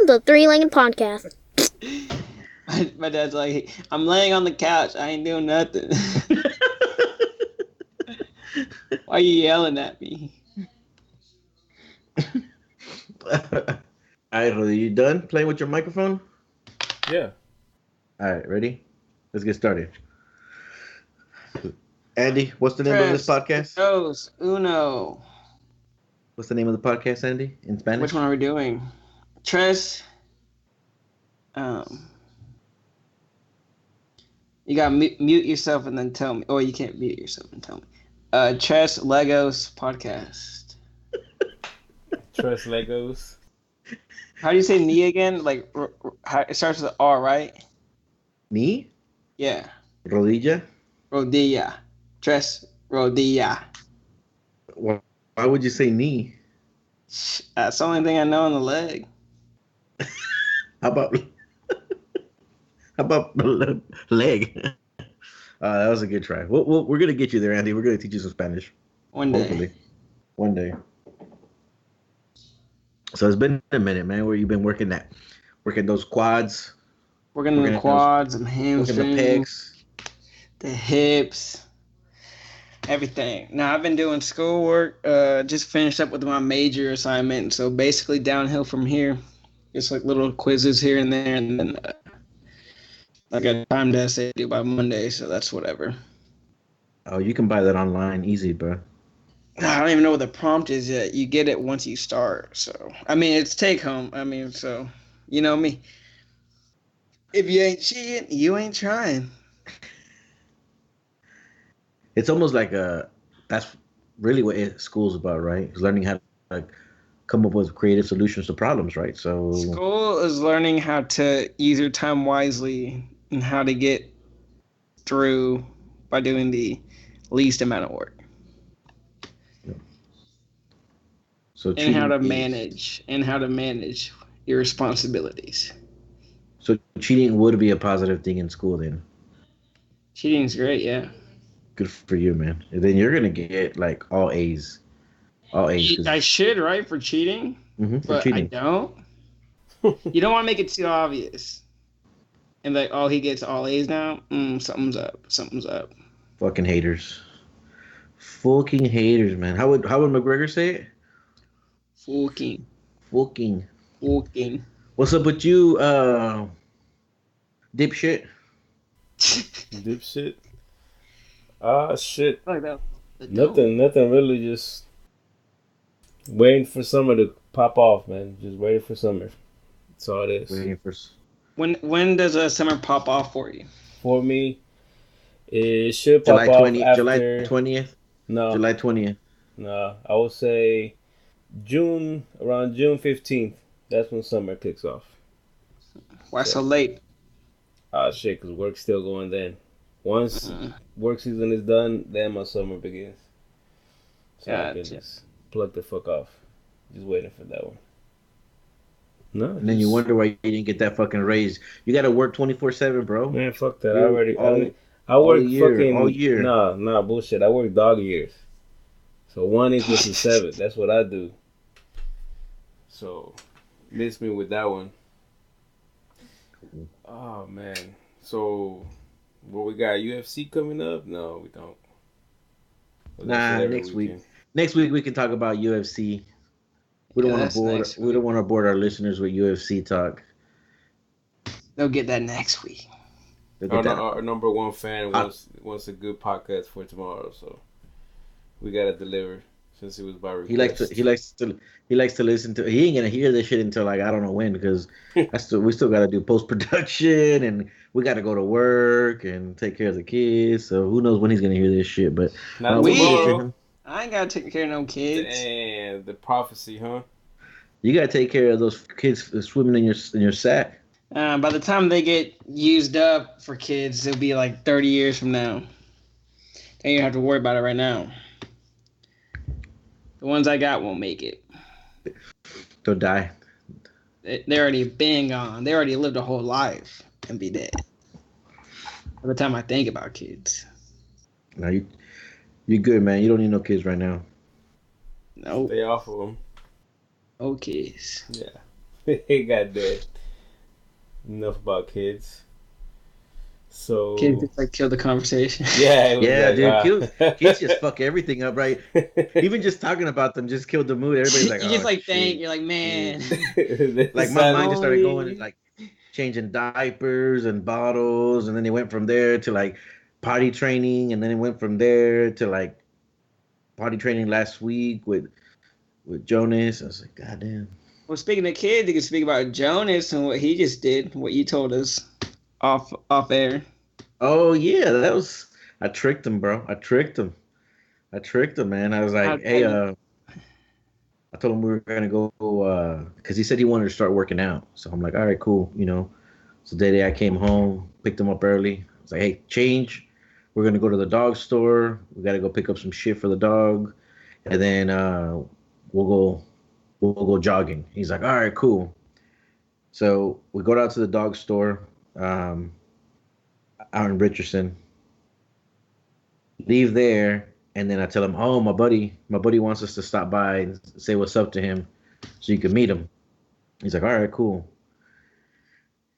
the Three-Legged Podcast. My dad's like, I'm laying on the couch. I ain't doing nothing. Why are you yelling at me? All right, Roddy, you done playing with your microphone? Yeah. All right, ready? Let's get started. Andy, what's the name of this podcast? Dos, uno. What's the name of the podcast, Andy, in Spanish? Which one are we doing? Tres. You gotta mute yourself and then tell me. Or you can't mute yourself and tell me. Tres Legos podcast. Tres Legos. How do you say knee again? Like, it starts with R, right? Knee? Yeah. Rodilla? Rodilla. Tres rodilla. Why would you say knee? That's the only thing I know on the leg. How about leg? That was a good try. We're gonna get you there, Andy. We're gonna teach you some Spanish. One day. Hopefully. One day. So it's been a minute, man. Where you been working those quads, Working the quads and working hamstrings, the pecs, the hips, everything. Now I've been doing schoolwork. Just finished up with my major assignment. So basically downhill from here. Just like little quizzes here and there, and then I got a time to essay due by Monday. So that's whatever. Oh, you can buy that online, easy, bro. I don't even know what the prompt is yet. You get it once you start. So, I mean, it's take home. I mean, so, you know me. If you ain't cheating, you ain't trying. It's almost like that's really what school's about, right? It's learning how to come up with creative solutions to problems, right? So School is learning how to use your time wisely and how to get through by doing the least amount of work. So And how to manage your responsibilities. So cheating would be a positive thing in school then. Cheating's great, yeah. Good for you, man. And then you're gonna get like all A's. All A's. I should, right, for cheating? For But cheating. I don't. You don't want to make it too obvious. And like, oh, he gets all A's now? Something's up. Something's up. Fucking haters. Fucking haters, man. How would McGregor say it? Fucking. What's up with you, dipshit? Dipshit. Shit. Like that. Nothing really. Just waiting for summer to pop off, man. Just waiting for summer. That's all it is. Waiting for. When does a summer pop off for you? For me, it should pop July off 20th. after... July 20th. No. July 20th. No, I would say around June 15th. That's when summer kicks off. Why so late? Shit, because work's still going then. Once work season is done, then my summer begins. So I can just plug the fuck off. Just waiting for that one. No. And then you wonder why you didn't get that fucking raise. You got to work 24/7, bro. Man, fuck that. I work fucking all year. Nah, bullshit. I work dog years. So 1 equals to 7. That's what I do. So miss me with that one. Oh man. So what we got? UFC coming up? No, we don't. Nah, next week. Next week we can talk about UFC. We don't want to bore. We don't want to bore our listeners with UFC talk. They'll get that next week. Our number one fan wants a good podcast for tomorrow, so we gotta deliver since it was by request. He likes to listen to. He ain't gonna hear this shit until like I don't know when, because we still gotta do post production and we gotta go to work and take care of the kids. So who knows when he's gonna hear this shit? But not tomorrow. I ain't gotta take care of no kids. Damn, the prophecy, huh? You gotta take care of those kids swimming in your sack. By the time they get used up for kids, it'll be like 30 years from now. Then you don't have to worry about it right now. The ones I got won't make it. They'll die. They already been gone. They already lived a whole life and be dead. By the time I think about kids. No, you're good, man. You don't need no kids right now. Nope. Stay off of them. No kids. Yeah. He got dead. Enough about kids. So Kids just like kill the conversation. yeah, it was Yeah, dude, kids just like fuck everything up, right? Even just talking about them just killed the mood. Everybody's like, You just "Oh like think shit." you're like, man. Like my mind just started going like changing diapers and bottles, and then it went from there to like potty training, and then it went from there to like potty training last week with Jonas. I was like, God damn. Well, speaking of kids, you can speak about Jonas and what he just did, what you told us off air. Oh yeah, that was I tricked him, bro. I tricked him. I tricked him, man. I was How like, dare hey, you? I told him we were gonna go because he said he wanted to start working out. So I'm like, all right, cool, So the day I came home, picked him up early. I was like, hey, change. We're gonna go to the dog store. We gotta go pick up some shit for the dog, and then we'll go we'll go jogging. He's like, all right, cool. So we go down to the dog store um, out in Richardson. Leave there, and then I tell him, oh, my buddy wants us to stop by and say what's up to him, so you can meet him. He's like, all right, cool.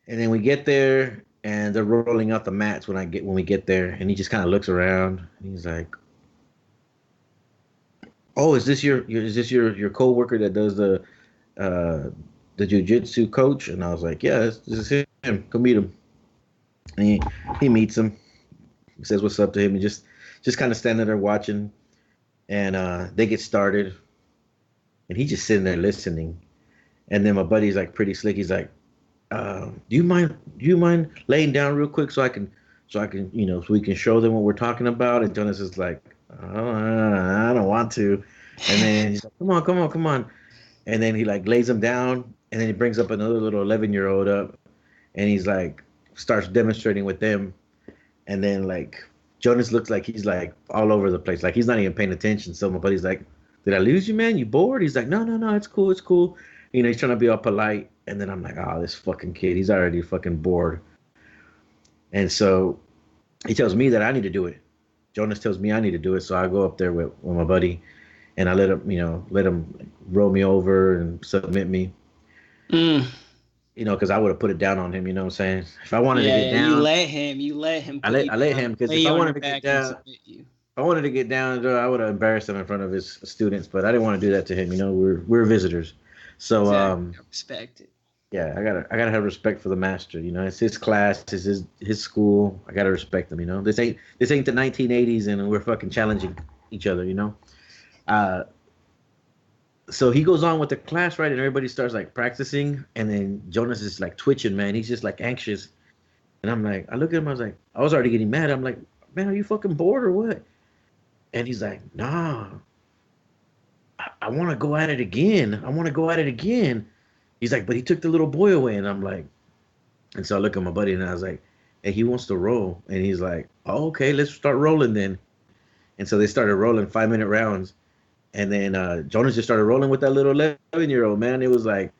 And then we get there, and they're rolling out the mats when we get there, and he just kind of looks around, and he's like, oh, is this your coworker that does uh the jujitsu coach? And I was like, yeah, this is him. Come meet him. And he meets him. He says what's up to him, and just kind of standing there watching. And they get started, and he's just sitting there listening. And then my buddy's like pretty slick. He's like, do you mind laying down real quick so we can show them what we're talking about? And Jonas is like, oh, I don't want to. And then he's like, come on. And then he like lays him down, and then he brings up another little 11-year-old up, and he's like starts demonstrating with them. And then like Jonas looks like he's like all over the place, like he's not even paying attention. So my buddy's like, "Did I lose you, man? You bored?" He's like, "No, no, no, it's cool, it's cool." He's trying to be all polite, and then I'm like, "Oh, this fucking kid, he's already fucking bored." And so he tells me that I need to do it. Jonas tells me I need to do it, so I go up there with my buddy, and I let him like, roll me over and submit me. Mm. Because I would have put it down on him. You know what I'm saying? If I wanted to Yeah, get yeah. You down, let him I put let you I let down, him because lay if I you on your wanted to get back and down, submit you. I wanted to get down, I would have embarrassed him in front of his students, but I didn't want to do that to him. We're visitors, so Exactly. Respect it. yeah, I gotta have respect for the master. It's his class, it's his school. I gotta respect him. This ain't the 1980s, and we're fucking challenging each other. Uh, so he goes on with the class, right, and everybody starts like practicing, and then Jonas is like twitching, man. He's just like anxious, and I'm like, I look at him, I was like, I was already getting mad. I'm like, man, are you fucking bored or what? And he's like, nah, I want to go at it again. I want to go at it again. He's like, but he took the little boy away. And I'm like, and so I look at my buddy and I was like, hey, he wants to roll. And he's like, oh, okay, let's start rolling then. And so they started rolling 5-minute rounds. And then Jonas just started rolling with that little 11-year-old, man. It was like,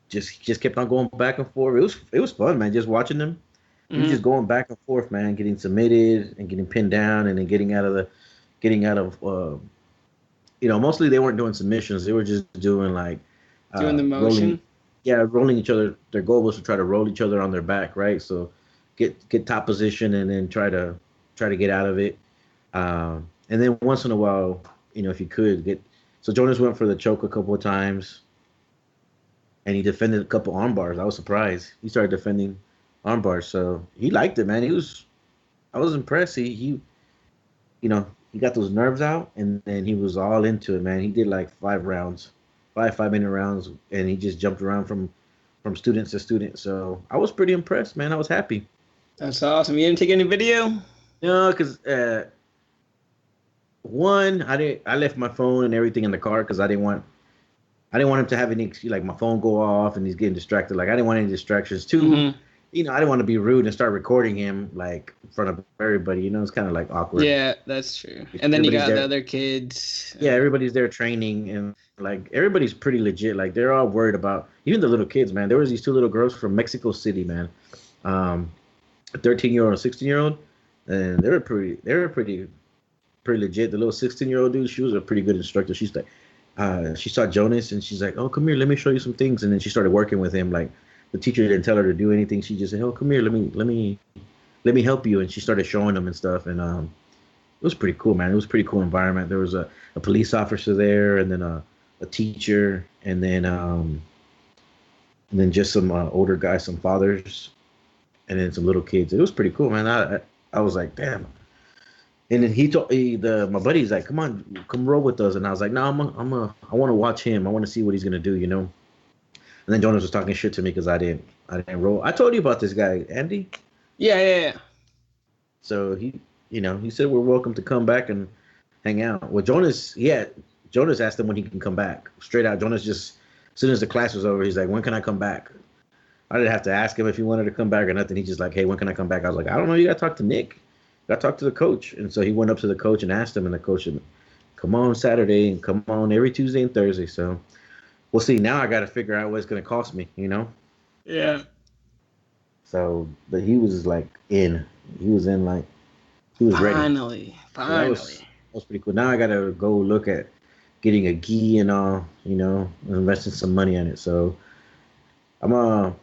just kept on going back and forth. It was fun, man, just watching them. He was Mm-hmm. just going back and forth, man, getting submitted and getting pinned down and then getting out of mostly they weren't doing submissions. They were just doing like Doing the rolling, motion. yeah, rolling each other. Their goal was to try to roll each other on their back, right? So get top position and then try to get out of it. And then once in a while, if you could get. So Jonas went for the choke a couple of times, and he defended a couple arm bars. I was surprised. He started defending arm bars, so he liked it, man. I was impressed. He got those nerves out, and then he was all into it, man. He did like 5 rounds, 5-minute rounds, and he just jumped around from student to student. So I was pretty impressed, man. I was happy. That's awesome. You didn't take any video? No, because one, I left my phone and everything in the car because I didn't want him to have any like my phone go off and he's getting distracted. Like I didn't want any distractions. Two, Mm-hmm. I didn't want to be rude and start recording him like in front of everybody. It's kind of like awkward. Yeah, that's true. And then you Everybody's got there. the other kids. Yeah, everybo's there training and like everybody's pretty legit. Like they're all worried about even the little kids, man. There was these two little girls from Mexico City, man. A 13-year-old and a 16-year-old, and they were pretty legit. The little 16-year-old dude, she was a pretty good instructor. She's like, she saw Jonas and she's like, "Oh, come here, let me show you some things." And then she started working with him. Like the teacher didn't tell her to do anything. She just said, "Oh, come here, let me help you." And she started showing them and stuff. And it was pretty cool, man. It was a pretty cool environment. There was a police officer there, and then a teacher, and then just some older guys, some fathers, and then some little kids. It was pretty cool, man. I was like, damn. And then my buddy's like, come on, come roll with us. And I was like, no, I want to watch him. I want to see what he's gonna do, you know. And then Jonas was talking shit to me because I didn't roll. I told you about this guy, Andy. Yeah. So he said we're welcome to come back and hang out. Well, Jonas asked him when he can come back. Straight out, Jonas just as soon as the class was over, he's like, when can I come back? I didn't have to ask him if he wanted to come back or nothing. He just like, hey, when can I come back? I was like, I don't know. You got to talk to Nick. You got to talk to the coach. And so he went up to the coach and asked him, and the coach said, come on Saturday and come on every Tuesday and Thursday. So we'll see. Now I got to figure out what it's going to cost me, you know? Yeah. So, but he was like in. He was in like, he was ready. Finally. So that was pretty cool. Now I got to go look at getting a gi and all, you know, investing some money in it. So I'm gonna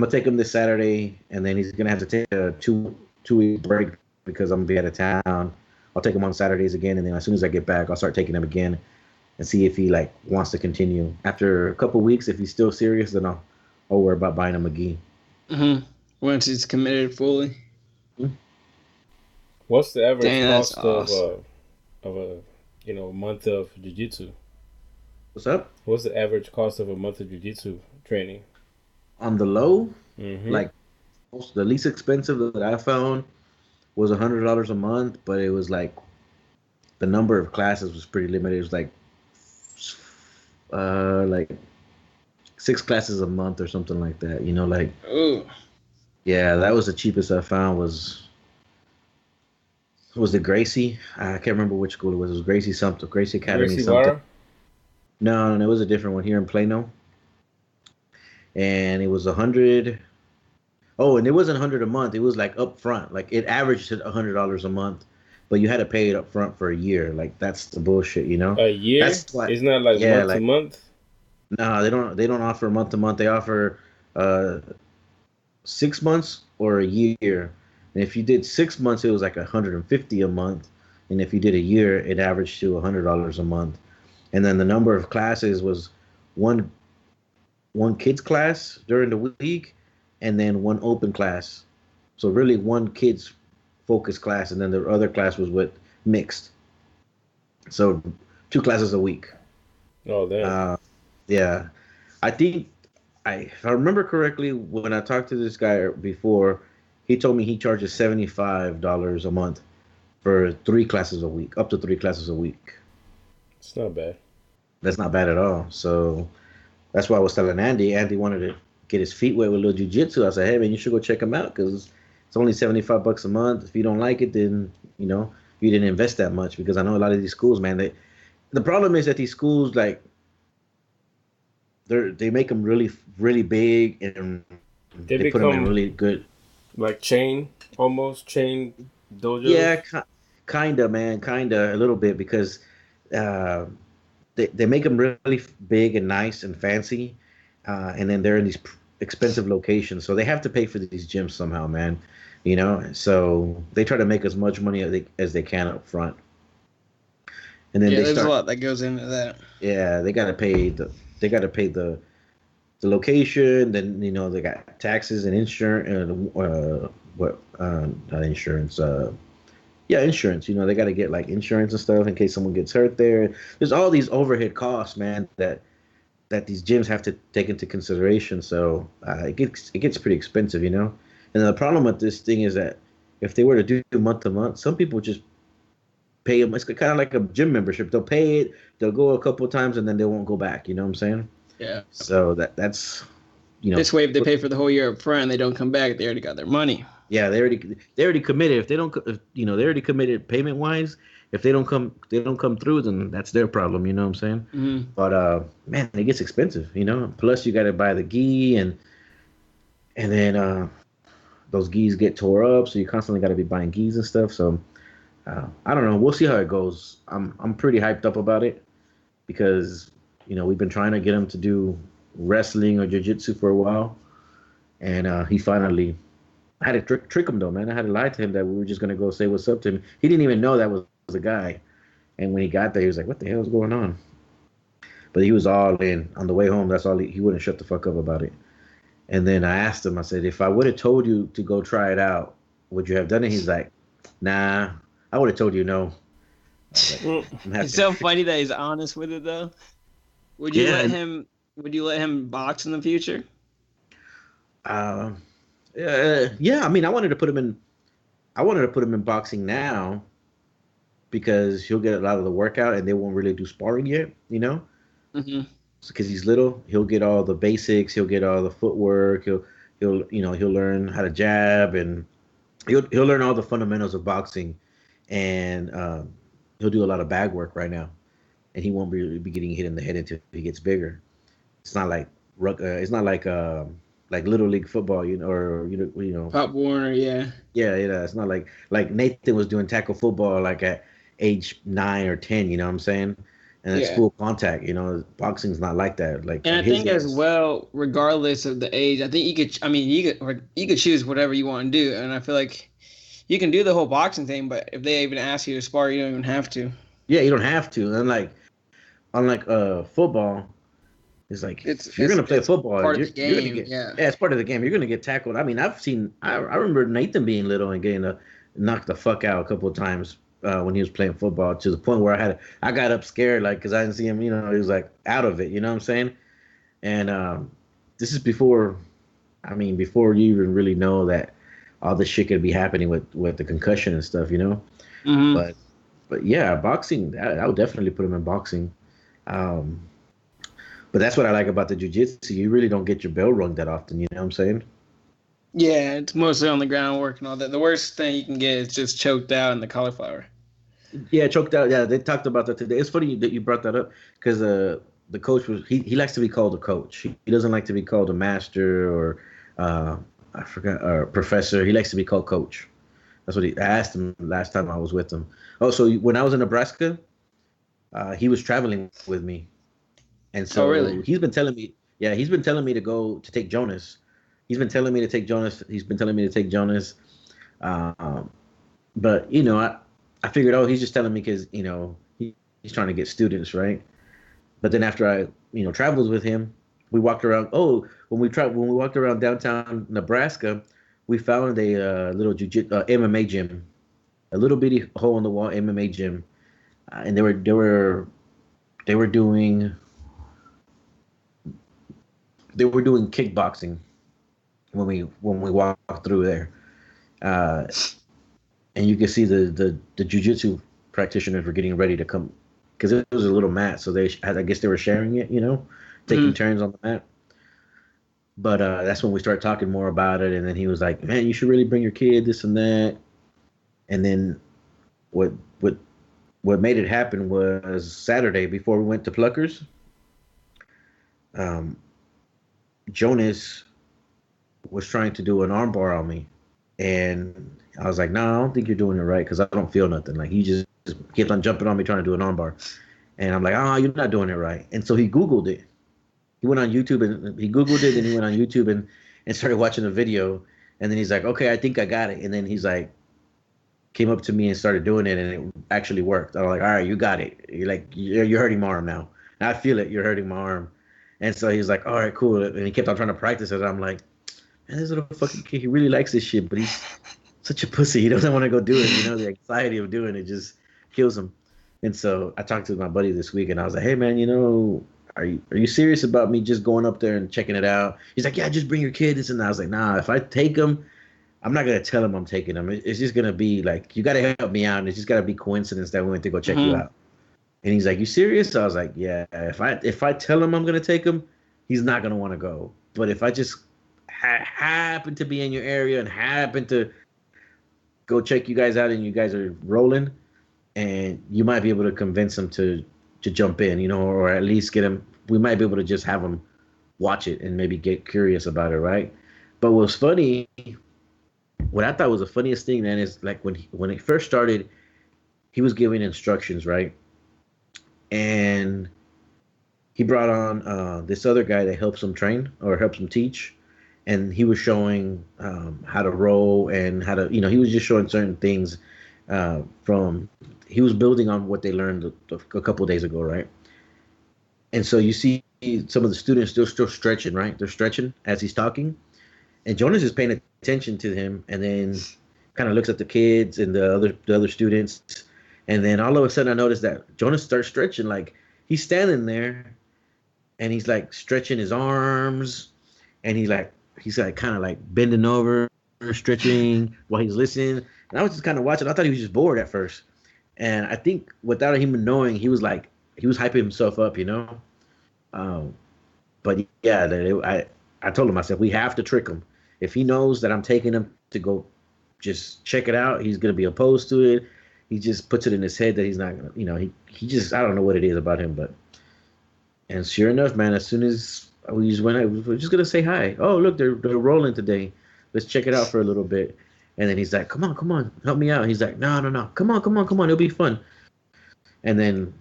take him this Saturday, and then he's gonna have to take a two-week break because I'm gonna be out of town. I'll take him on Saturdays again, and then as soon as I get back, I'll start taking him again and see if he like wants to continue. After a couple weeks, if he's still serious, then I'll worry about buying him a gi. Mm-hmm. Once he's committed fully. Mm-hmm. What's the average cost of a month of jiu-jitsu? What's up? What's the average cost of a month of jiu-jitsu training? On the low, Mm-hmm. like the least expensive that I found was $100 a month, but it was like the number of classes was pretty limited. It was like 6 classes a month or something like that. You know, like Ooh. yeah, that was the cheapest I found was the Gracie. I can't remember which school it was. It was Gracie something, Gracie Academy Gracie something. Vara? No, it was a different one here in Plano, and it was 100. Oh, and it wasn't 100 a month. It was like up front. Like it averaged at $100 a month, but you had to pay it up front for a year. Like that's the bullshit, you know? A year? That's why, Isn't that like month to month? No, they don't offer month to month. They offer 6 months or a year. And if you did 6 months, it was like 150 a month. And if you did a year, it averaged to $100 a month. And then the number of classes was one kids class during the week, and then one open class. So really one kids focused class, and then the other class was with mixed. So 2 classes a week. Oh, damn. Yeah, I think if I remember correctly, when I talked to this guy before, he told me he charges $75 a month for 3 classes a week, up to 3 classes a week. It's not bad. That's not bad at all. So that's why I was telling Andy. Andy wanted to get his feet wet with a little jiu-jitsu. I said, hey, man, you should go check him out because it's only $75 a month. If you don't like it, then, you know, you didn't invest that much because I know a lot of these schools, man, the problem is that these schools, like, they make them really, really big and they put them in really good. Like chain dojos? Yeah, kind of, man. Kind of a little bit because they make them really big and nice and fancy. And then they're in these expensive locations. So they have to pay for these gyms somehow, man. You know, so they try to make as much money as they can up front. And then there's a lot that goes into that. Yeah, they got to pay the location. Then, you know, they got taxes and insurance not insurance. Insurance. You know, they got to get like insurance and stuff in case someone gets hurt there. There's all these overhead costs, man, that these gyms have to take into consideration. So it gets pretty expensive, you know. And the problem with this thing is that if they were to do month to month, some people just pay them. It's kind of like a gym membership. They'll pay it, they'll go a couple of times, and then they won't go back. You know what I'm saying? Yeah. So that's, you know. This way, if they pay for the whole year up front and they don't come back, they already got their money. Yeah, they already committed. If they don't, you know, they already committed payment wise. If they don't come through, then that's their problem. You know what I'm saying? Mm-hmm. But man, it gets expensive. You know. Plus, you got to buy the gi and then those gis get tore up, so you constantly got to be buying gis and stuff. So I don't know. We'll see how it goes. I'm pretty hyped up about it because we've been trying to get him to do wrestling or jiu-jitsu for a while, and he finally. I had to trick him though, man. I had to lie to him that we were just gonna go say what's up to him. He didn't even know that was a guy, and when he got there, he was like, "What the hell is going on?" But he was all in. On the way home, that's all he wouldn't shut the fuck up about it. And then I asked him, I said, if I would have told you to go try it out, would you have done it? He's like, nah, I would have told you no. Like, it's so funny that he's honest with it though. Would you let him box in the future? Yeah. I mean, I wanted to put him in boxing now because he'll get a lot of the workout and they won't really do sparring yet, Mm-hmm. Because he's little, he'll get all the basics, he'll get all the footwork, he'll learn how to jab, and he'll learn all the fundamentals of boxing, and he'll do a lot of bag work right now, and he won't really be getting hit in the head until he gets bigger. It's not like like little league football, or Pop Warner, yeah. It's not like Nathan was doing tackle football like at age 9 or 10. You know what I'm saying? And it's full contact. Boxing's not like that. Like, and I think as well, regardless of the age, I think you could choose whatever you want to do, and I feel like you can do the whole boxing thing, but if they even ask you to spar, you don't even have to. Yeah, you don't have to. And unlike football, it's like if you're gonna play football, you're gonna get it's part of the game. You're gonna get tackled. I mean, I remember Nathan being little and getting knocked the fuck out a couple of times when he was playing football, to the point where I got up scared, like, because I didn't see him. He was like out of it. You know what I'm saying? And this is before you even really know that all this shit could be happening with the concussion and stuff. Mm-hmm. But yeah, boxing. I would definitely put him in boxing. But that's what I like about the jiu-jitsu. You really don't get your bell rung that often. You know what I'm saying? Yeah, it's mostly on the groundwork and all that. The worst thing you can get is just choked out in the cauliflower. Yeah, choked out. Yeah, they talked about that today. It's funny that you brought that up because the coach he likes to be called a coach. He doesn't like to be called a master or I forgot, or professor. He likes to be called coach. That's what I asked him last time I was with him. Oh, so when I was in Nebraska, he was traveling with me. And so really? he's been telling me to go to take Jonas. He's been telling me to take Jonas. But I figured, oh, he's just telling me because he's trying to get students, right? But then after I traveled with him, we walked around. Oh, when we walked around downtown Nebraska, we found a little MMA gym, a little bitty hole in the wall MMA gym, and they were doing kickboxing when we walked through there, and you can see the jiu-jitsu practitioners were getting ready to come because it was a little mat, so I guess they were sharing it, taking turns on the mat. But that's when we started talking more about it, and then he was like, "Man, you should really bring your kid, this and that." And then what made it happen was Saturday before we went to Pluckers. Jonas was trying to do an armbar on me, and I was like, "No, I don't think you're doing it right because I don't feel nothing." Like, he just kept on jumping on me trying to do an armbar, and I'm like, "Oh, you're not doing it right." And so he Googled it. He went on YouTube and he Googled it, and he went on YouTube and started watching the video, and then he's like, "Okay, I think I got it." And then he's like, came up to me and started doing it, and it actually worked. I was like, "All right, you got it. You're hurting my arm now. And I feel it. You're hurting my arm." And so he's like, "All right, cool." And he kept on trying to practice it. I'm like, "Man, this little fucking kid, he really likes this shit, but he's such a pussy. He doesn't want to go do it. The anxiety of doing it just kills him." And so I talked to my buddy this week, and I was like, "Hey, man, are you serious about me just going up there and checking it out?" He's like, "Yeah, just bring your kid." And I was like, "Nah, if I take him, I'm not gonna tell him I'm taking him. It's just gonna be like, you gotta help me out, and it's just gotta be coincidence that we went to go check you out." And he's like, "You serious?" I was like, "Yeah. If I tell him I'm gonna take him, he's not gonna want to go. But if I just happen to be in your area and happen to go check you guys out, and you guys are rolling, and you might be able to convince him to jump in, or at least get him. We might be able to just have him watch it and maybe get curious about it, right?" But what's funny, what I thought was the funniest thing, man, is like when it first started, he was giving instructions, right? And he brought on this other guy that helps him train or helps him teach, and he was showing how to row and how to, he was just showing certain things from. He was building on what they learned a couple of days ago, right? And so you see some of the students still stretching, right? They're stretching as he's talking, and Jonas is paying attention to him, and then kind of looks at the kids and the other students, and then all of a sudden I noticed that Jonas starts stretching, like he's standing there, and he's like stretching his arms, and he's like kind of like bending over, stretching while he's listening, and I was just kind of watching. I thought he was just bored at first, and I think without him even knowing, he was hyping himself up, Um, but yeah, I told him, I said, we have to trick him. If he knows that I'm taking him to go just check it out, he's gonna be opposed to it. He just puts it in his head that he's not gonna, he just, I don't know what it is about him, but. And sure enough, man, as soon as we just went, we're just gonna say hi. Oh, look, they're rolling today. Let's check it out for a little bit. And then he's like, come on, help me out. He's like, no, come on, it'll be fun. And then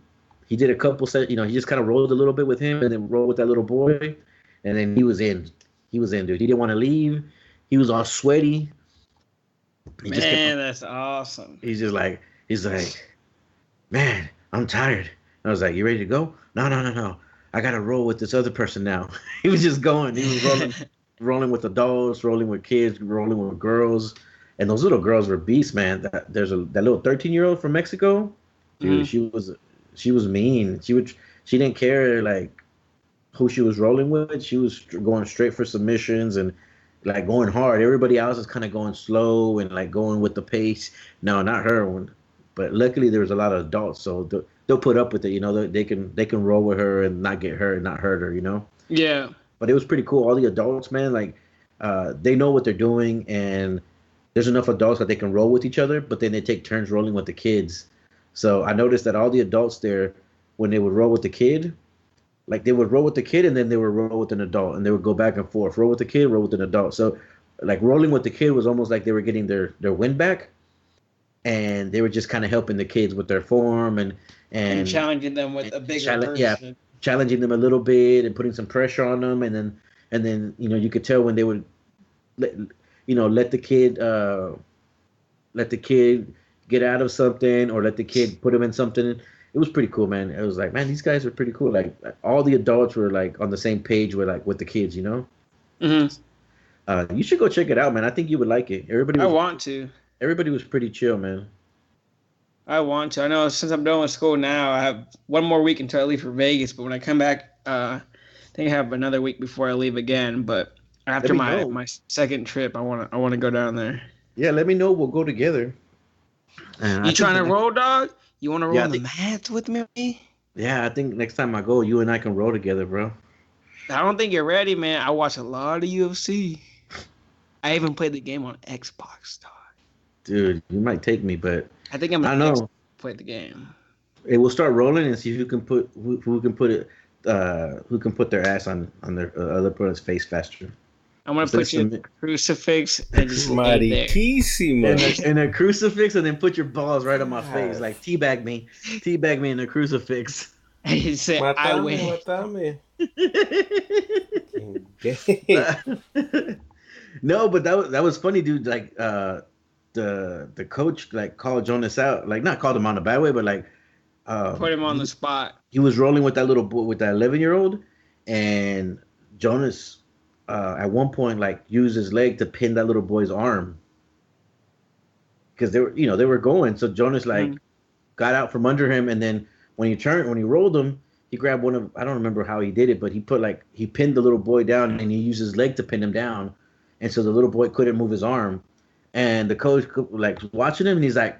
he did a couple set, he just kind of rolled a little bit with him, and then rolled with that little boy, and then he was in. He was in, dude. He didn't want to leave. He was all sweaty. Man, that's awesome. He's like, man, I'm tired. I was like, you ready to go? No. I gotta roll with this other person now. He was just going. He was rolling with adults, rolling with kids, rolling with girls, and those little girls were beasts, man. That little 13-year-old from Mexico, dude. She was mean. She didn't care like who she was rolling with. She was going straight for submissions and like going hard. Everybody else is kind of going slow and like going with the pace. No, not her one. But luckily there was a lot of adults, so they'll put up with it. They can roll with her and not get hurt, not hurt her. Yeah. But it was pretty cool. All the adults, man, like they know what they're doing, and there's enough adults that they can roll with each other. But then they take turns rolling with the kids. So I noticed that all the adults there, when they would roll with the kid, like they would roll with the kid and then they would roll with an adult, and they would go back and forth, roll with the kid, roll with an adult. So like rolling with the kid was almost like they were getting their wind back, and they were just kind of helping the kids with their form and challenging them with a bigger person. Yeah, challenging them a little bit and putting some pressure on them, and then you could tell when they would let the kid get out of something, or let the kid put him in something. It was pretty cool, man. It was like, man, these guys are pretty cool. Like all the adults were like on the same page with the kids, Mm-hmm. You should go check it out, man. I think you would like it. I want to. Everybody was pretty chill, man. I want to. I know since I'm done with school now, I have one more week until I leave for Vegas. But when I come back, I think I have another week before I leave again. But after my second trip, I want to go down there. Yeah, let me know. We'll go together. You trying to roll, dog? You want to roll on the mats with me? Yeah, I think next time I go, you and I can roll together, bro. I don't think you're ready, man. I watch a lot of UFC. I even played the game on Xbox, dog. Dude, you might take me, but I think I'm gonna play the game. Hey, we'll start rolling and see who can put their ass on their other opponent's face faster. I'm gonna put you in a crucifix and just in a crucifix, and then put your balls right on my face, like teabag me in a crucifix. And you say, I win. No, but that was funny, dude. Like the coach like called Jonas out, like not called him on a bad way, but like put him on the spot. He was rolling with that little boy, with that 11-year-old, and Jonas at one point like used his leg to pin that little boy's arm because they were going. So Jonas got out from under him, and then when he rolled him, he grabbed one of, I don't remember how he did it, but he pinned the little boy down, and he used his leg to pin him down, and so the little boy couldn't move his arm. And the coach like watching him, and he's like,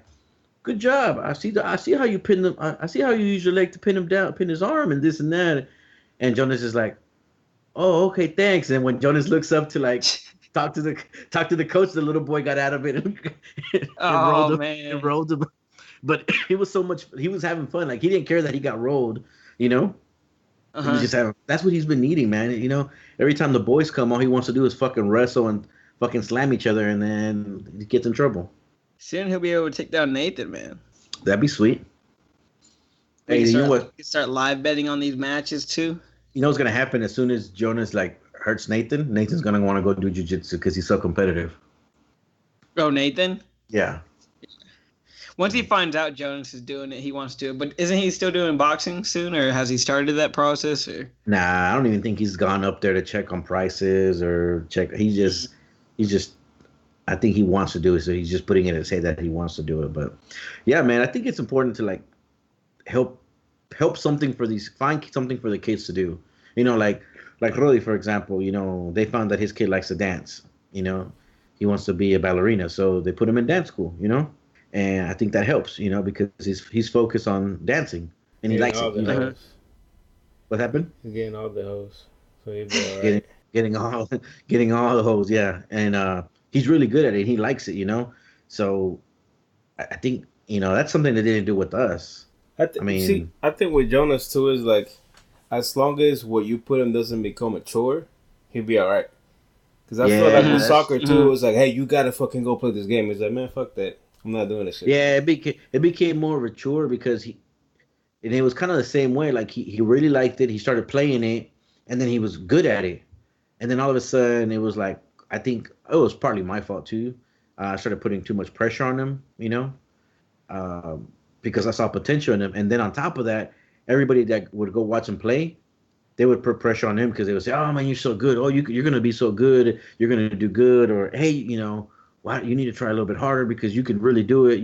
"Good job. I see how you pin them. I see how you use your leg to pin him down, pin his arm, and this and that." And Jonas is like, "Oh, okay, thanks." And when Jonas looks up to like talk to the coach, the little boy got out of it and rolled him. But he was having fun. Like he didn't care that he got rolled. He was just having. That's what he's been needing, man. Every time the boys come, all he wants to do is fucking wrestle and fucking slam each other, and then he gets in trouble. Soon he'll be able to take down Nathan, man. That'd be sweet. We Hey, can you know start what? start live betting on these matches too. You know what's gonna happen as soon as Jonas like hurts Nathan? Nathan's gonna want to go do jujitsu because he's so competitive. Oh, Nathan. Yeah. Once he finds out Jonas is doing it, he wants to do it. But isn't he still doing boxing soon, or has he started that process? Or Nah, I don't even think he's gone up there to check on prices or check. He's just. I think he wants to do it, so he's just putting it to say that he wants to do it. But yeah, man, I think it's important to like help something for these find something for the kids to do. You know, like Rolly, for example. You know, they found that his kid likes to dance. You know, he wants to be a ballerina, so they put him in dance school. You know, and I think that helps. You know, because he's focused on dancing and he Getting likes all it. the You know, uh-huh. hoes. what happened? He's getting all the hoes. So he'll be Getting alright. getting all getting all the hoes. Yeah, and he's really good at it. He likes it. You know, so I think that's something they didn't do with us. I See, mean, I think with Jonas too is like, as long as what you put him doesn't become a chore, he'll be alright. Because I feel like yeah, Mhm, with that's soccer too, it mhm. was like, hey, you gotta fucking go play this game. He's like, man, fuck that. I'm not doing this shit. yeah. It became more mature because and it was kind of the same way. Like he really liked it. He started playing it, and then he was good at it. And then all of a sudden, it was like I think it was partly my fault too. I started putting too much pressure on him, um, because I saw potential in him. And then on top of that, everybody that would go watch him play, they would put pressure on him because they would say, "Oh man, you're so good. Oh, you're gonna be so good. You're gonna do good." Or, "Hey, why you need to try a little bit harder because you can really do it."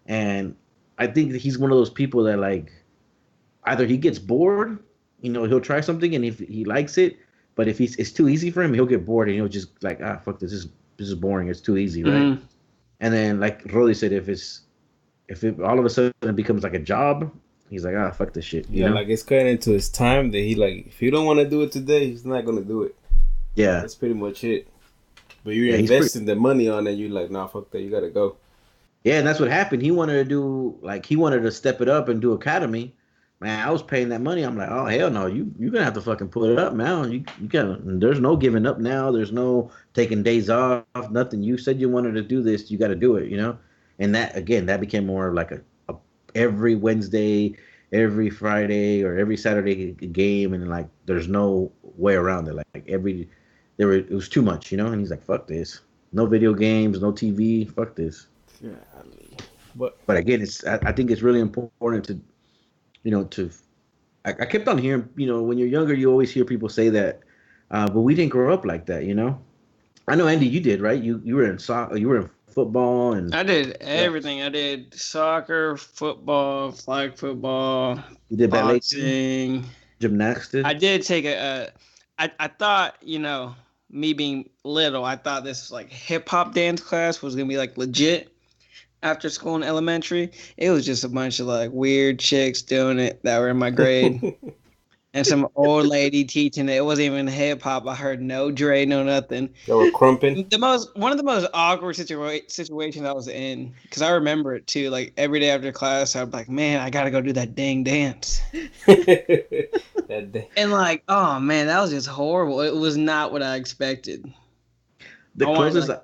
And I think that he's one of those people that like either he gets bored, he'll try something, and if he likes it, but if it's too easy for him, he'll get bored and he'll just like, fuck this. This is boring. It's too easy, right? Mhm. And then like Rolly said, if it all of a sudden it becomes like a job, he's like, fuck this shit, Yeah, like it's cutting into his time that he like. If you don't want to do it today, he's not gonna do it. Yeah, That's pretty much it. But you're yeah, he's pretty. investing the money on it. You like, nah, fuck that. You gotta go. Yeah, and that's what happened. He wanted to step it up and do academy. Man, I was paying that money. I'm like, oh hell no, you're gonna have to fucking put it up now. You gotta. There's no giving up now. There's no taking days off. Nothing. You said you wanted to do this. You got to do it. And that again, that became more like a every Wednesday, every Friday, or every Saturday game, and like there's no way around it. Like it was too much. And he's like, fuck this. No video games, no TV. Fuck this. Golly. But But again, I think it's really important to to I kept on hearing, when you're younger, you always hear people say that, but we didn't grow up like that. I know Andy, you did, right? You were in soccer, you were in football, and I did yeah, everything. I did soccer, football, flag football, you did ballet too, boxing. I gymnastics. did take I thought, me being little, I thought this like hip hop dance class was gonna be like legit after school in elementary. It was just a bunch of like weird chicks doing it that were in my grade. And some old lady teaching it. It wasn't even hip hop. I heard no Dre, no nothing. y'all were crumping. One of the most awkward situations I was in, because I remember it too. Like every day after class, I'd be like, "Man, I gotta go do that dang dance." That day. And like, oh man, that was just horrible. It was not what I expected. The I wanted to closest, like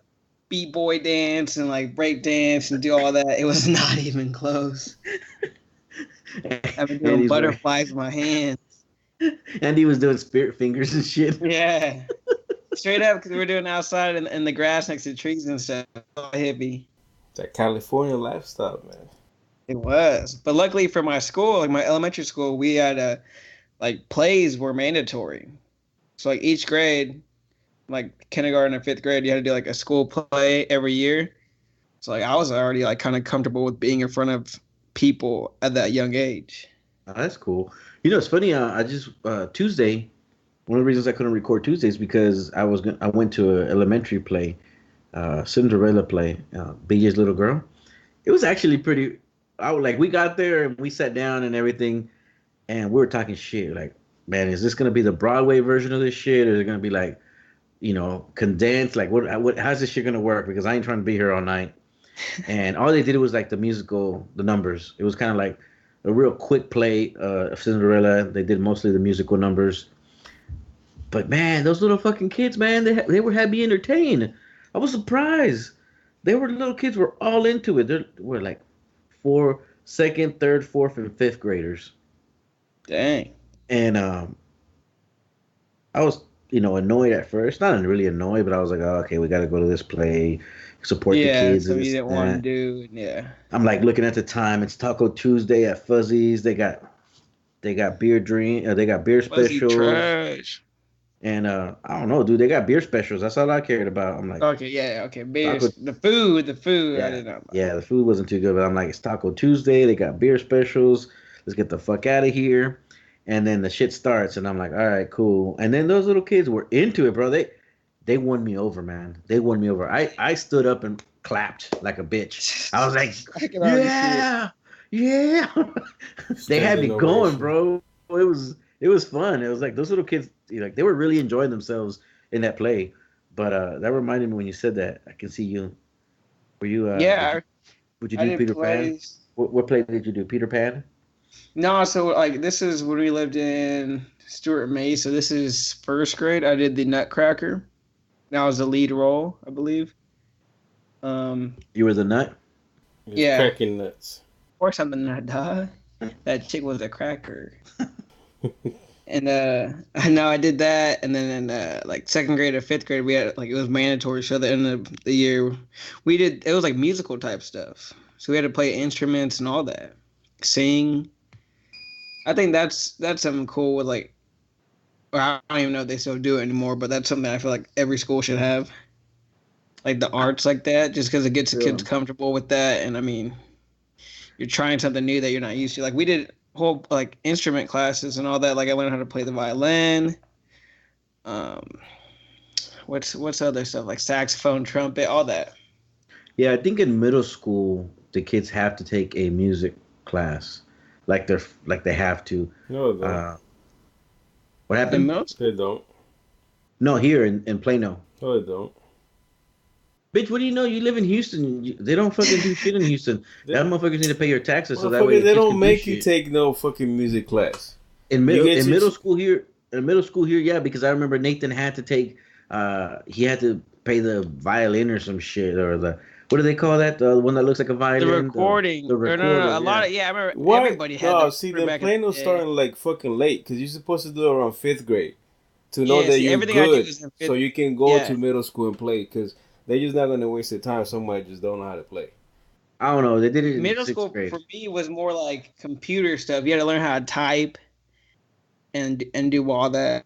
b-boy dance and like break dance and do all that. It was not even close. I've been doing Andy's wearing, butterflies with my hands. Andy was doing spirit fingers and shit. Yeah. Straight up, because we were doing outside in the grass next to trees and stuff. All hippie. That California lifestyle, man. It was. But luckily for my school, like my elementary school, we had like plays were mandatory. So like each grade, like kindergarten and fifth grade, you had to do like a school play every year. So like I was already like kind of comfortable with being in front of people at that young age. Oh, that's cool. It's funny. I just Tuesday. One of the reasons I couldn't record Tuesdays because I went to an elementary play, Cinderella play, BJ's little girl. It was actually pretty. I was like, we got there and we sat down and everything, and we were talking shit. Like, man, is this gonna be the Broadway version of this shit, or is it gonna be like, condensed? Like, how's this shit gonna work? Because I ain't trying to be here all night. And all they did was like the numbers. It was kind of like a real quick play of Cinderella. They did mostly the musical numbers. But man, those little fucking kids, man, they were had me entertained. I was surprised. They were little kids were all into it. They were like second, third, fourth, and fifth graders. Dang. And I was, annoyed at first. Not really annoyed, but I was like, oh, okay, we got to go to this play, support the Yeah, kids so and you this didn't and want to that. do, yeah. I'm like looking at the time. It's Taco Tuesday at Fuzzies. They got they got beer Fuzzy specials. trash. And I don't know, dude. They got beer specials. That's all I cared about. I'm like, Okay, yeah, okay. Taco. Beers, the food, I Yeah, did not like. yeah. The food wasn't too good, but I'm like, it's Taco Tuesday. They got beer specials. Let's get the fuck out of here. And then the shit starts, and I'm like, all right, cool. And then those little kids were into it, bro. They won me over, man. They won me over. I stood up and clapped like a bitch. I was like, I can already see it. yeah. They had me Standing going, ovation. bro. It was fun. It was like those little kids, like they were really enjoying themselves in that play. But that reminded me when you said that. I can see you. Were you? Yeah, Would you I do did Peter Pan? plays. What play did you do? Peter Pan? No, so like this is when we lived in Stuart, Maine. So this is first grade. I did the Nutcracker. That was the lead role, I believe. Um, You were the nut. Just yeah, of cracking nuts. course I'm the nut, duh. That chick was a cracker. And I know I did that, and then in like second grade or fifth grade, we had like it was mandatory. So at the end of the year, we did it was like musical type stuff. So we had to play instruments and all that, sing. I think that's something cool with like well, I don't even know if they still do it anymore, but that's something I feel like every school should have, like the arts like that, just because it gets the kids Yeah. comfortable with that. And I mean, you're trying something new that you're not used to. Like we did whole like instrument classes and all that. Like I learned how to play the violin. Um, what's other stuff like saxophone, trumpet, all that. Yeah, I think in middle school the kids have to take a music class, like they have to. No, they don't. Uh, what In happened? middle school, They don't. No, here in Plano. No, they don't. Bitch, what do you know? You live in Houston. They don't fucking do shit in Houston. They, That motherfuckers need to pay your taxes so that way motherfucker, the they kids don't can do make you shit. take no fucking music class. In You middle get in your middle school here, yeah, because I remember Nathan had to take he had to pay the violin or some shit or the what do they call that? The one that looks like a the violin, recording the or no, recorder, a lot yeah. of yeah. I remember What? everybody had No, that see, then back in the Plano's day. starting like fucking late because you're supposed to do it around fifth grade to know Yeah, that see, you're everything I do good, is in so fifth. you can go Yeah, to middle school and play because they're just not gonna waste their time. Somebody just don't know how to play. I don't know. They did it in middle sixth school grade. for me was more like computer stuff. You had to learn how to type and do all that